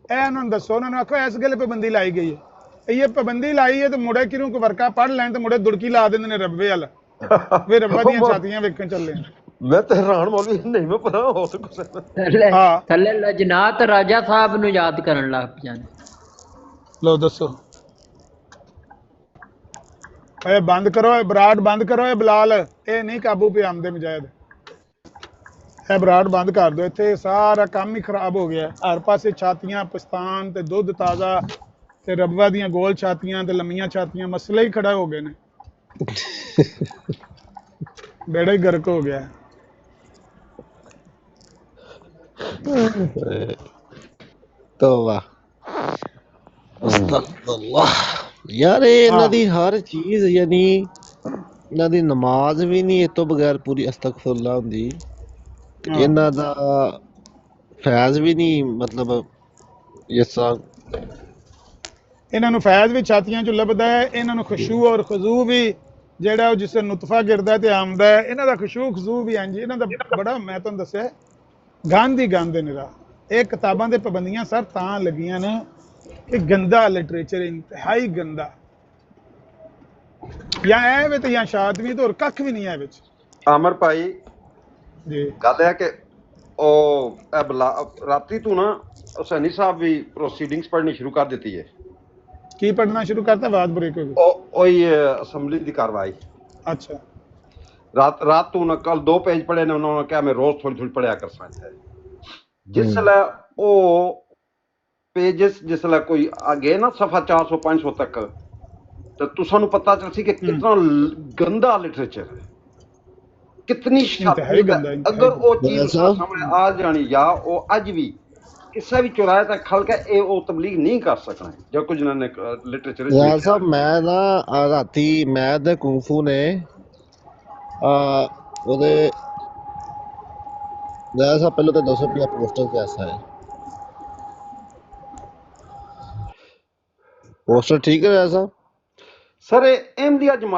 ਇਹ ਉਹਨਾਂ ਨੂੰ ਦੱਸੋ। ਉਹਨਾਂ ਨੂੰ ਆਖੋ ਇਸ ਗੱਲ ਪਾਬੰਦੀ ਲਾਈ ਗਈ ਹੈ। ਇਹ ਪਾਬੰਦੀ ਲਾਈ ਹੈ ਤੇ ਮੁੜੇ ਕਿਹਨੂੰ ਕੋ ਵਰਕਾ ਪੜ੍ਹ ਲੈਣ ਤੇ ਮੁੜੇ ਦੁੜਕੀ ਲਾ ਦਿੰਦੇ ਨੇ ਰੱਬੇ ਵੱਲ ਵੀ ਰੱਬਾ ਦੀਆਂ ਛਾਤੀਆਂ ਵੇਖਣ ਚੱਲੇ। ਮੈਂ ਤੇ ਹੈਰਾਨ ਮੌਲਵੀ ਨਹੀਂ ਮੈਂ ਪਤਾ ਹੋ ਸਕਦਾ। ਥੱਲੇ ਲਜਨਾਤ ਰਾਜਾ ਸਾਹਿਬ ਨੂੰ ਯਾਦ ਕਰਨ ਲੱਗ ਪਏ। ਲੋ ਦੱਸੋ ਇਹ ਬੰਦ ਕਰੋ, ਇਹ ਬਰਾੜ ਬੰਦ ਕਰੋ, ਇਹ ਬਲਾਲ ਇਹ ਨਹੀਂ ਕਾਬੂ ਪੇ ਆਮਦੇ ਮੁਜਾਹਿਦ। ਇਹ ਬਰਾੜ ਬੰਦ ਕਰ ਦਿਓ। ਇੱਥੇ ਸਾਰਾ ਕੰਮ ਹੀ ਖਰਾਬ ਹੋ ਗਿਆ। ਹਰ ਪਾਸੇ ਛਾਤੀਆਂ ਪਾਕਿਸਤਾਨ ਤੇ ਦੁੱਧ ਤਾਜ਼ਾ ਤੇ ਰੱਬਾ ਦੀਆਂ ਗੋਲ ਛਾਤੀਆਂ ਤੇ ਲੰਮੀਆਂ ਛਾਤੀਆਂ, ਮਸਲੇ ਹੀ ਖੜਾ ਹੋ ਗਏ ਨੇ। ਬੇੜਾ ਹੀ ਗਰਕ ਹੋ ਗਿਆ। ਤੋਬਾ ਅਸਤਗਫੁਰੁल्लाह। ਯਾਰ ਇਹਨਾਂ ਦੀ ਹਰ ਚੀਜ਼ ਯਾਨੀ ਇਹਨਾਂ ਦੀ ਨਮਾਜ਼ ਵੀ ਨਹੀਂ ਇਹ ਤੋਂ ਬਗੈਰ ਪੂਰੀ ਅਸਤਗਫੁਰੁल्लाह ਹੁੰਦੀ। ਇਹਨਾਂ ਦਾ ਫੈਜ਼ ਵੀ ਨਹੀਂ, ਮਤਲਬ ਜਿਸ ਤਰ੍ਹਾਂ ਇਹਨਾਂ ਨੂੰ ਫੈਜ਼ ਵੀ ਛਾਤੀਆਂ ਚੋਂ ਲੱਭਦਾ ਹੈ। ਇਹਨਾਂ ਨੂੰ ਖੁਸ਼ੂ ਔਰ ਖਜ਼ੂ ਵੀ ਜਿਹੜਾ ਜਿਸ ਨੁਤਫਾ ਗਿਰਦਾ ਤੇ ਆਮਦਾ ਹੈ। ਇਹਨਾਂ ਦਾ ਖੁਸ਼ੂ ਖਜ਼ੂ ਵੀ ਹਾਂਜੀ ਇਹਨਾਂ ਦਾ ਬੜਾ, ਮੈਂ ਤੁਹਾਨੂੰ ਦੱਸਿਆ ਗੰਦ ਹੀ ਗੰਦ ਨਿਰਾ। ਇਹ ਕਿਤਾਬਾਂ ਦੇ ਪਾਬੰਦੀਆਂ ਸਰ ਤਾਂ ਲੱਗੀਆਂ ਨੇ ਕਿ ਗੰਦਾ ਲਿਟਰੇਚਰ, ਇੰਤਹਾਈ ਗੰਦਾ। ਜਾਂ ਇਹ ਵਿੱਚ ਜਾਂ ਸ਼ਾਦਵੀ ਤੇ ਹੋਰ ਕੱਖ ਵੀ ਨਹੀਂ ਹੈ ਵਿੱਚ। ਅਮਰ ਭਾਈ ਜੀ ਗੱਲ ਹੈ ਕਿ ਉਹ ਰਾਤੀ ਤੂੰ ਨਾ ਹੁਸੈਨੀ ਸਾਹਿਬ ਵੀ ਪ੍ਰੋਸੀਡਿੰਗਸ ਪੜ੍ਹਨੀ ਸ਼ੁਰੂ ਕਰ ਦਿੱਤੀ ਹੈ। ਕੀ ਪੜ੍ਹਨਾ ਸ਼ੁਰੂ ਕਰਤਾ? ਆਵਾਜ਼ ਬ੍ਰੇਕ ਹੋ ਗਈ। ਉਹੀ ਅਸੈਂਬਲੀ ਦੀ ਕਾਰਵਾਈ। ਅੱਛਾ ਰਾਤ ਤੂੰ ਨਾ ਕੱਲ 2 पेज पढ़े ने, उन्होंने कहा मैं रोज थोड़ी थोड़ी पढ़िया कर सकता है। जिसले वो पेजेस जिसले कोई आगे ना सफा 400-500 तक तो तुसानू पता चल सी कि कितना गंदा लिटरेचर है, कितनी अगर वो चीज सामने आ जानी या वो अज भी ਕਿਸੇ ਵੀ ਚੁਰਾਹੇ ਤੱਕ ਖਲ ਕੇ ਇਹ ਉਹ ਤਬਲੀਗ ਨਹੀਂ ਕਰ ਸਕਣਾ ਜੋ ਕੁਝ ਇਹਨਾਂ ਨੇ ਲਿਟਰੇਚਰ ਯਾਰ ਸਾਹਿਬ ਮੈਂ ਨਾ ਰਾਤੀ ਮੈਂ ਤੇ ਕੁੰਫੂ ਨੇ ਉਹਦੇ ਯਾਰ ਸਾਹਿਬ ਪਹਿਲਾਂ ਤਾਂ 200 ਰੁਪਇਆ ਪੋਸਟਰ ਕੈਸਾ ਹੈ ਪੋਸਟਰ ਠੀਕ ਹੈ ਯਾਰ ਸਾਹਿਬ ਸਰ ਇਹ ਅਹਿਮਦੀਆ ਜਮਾਤ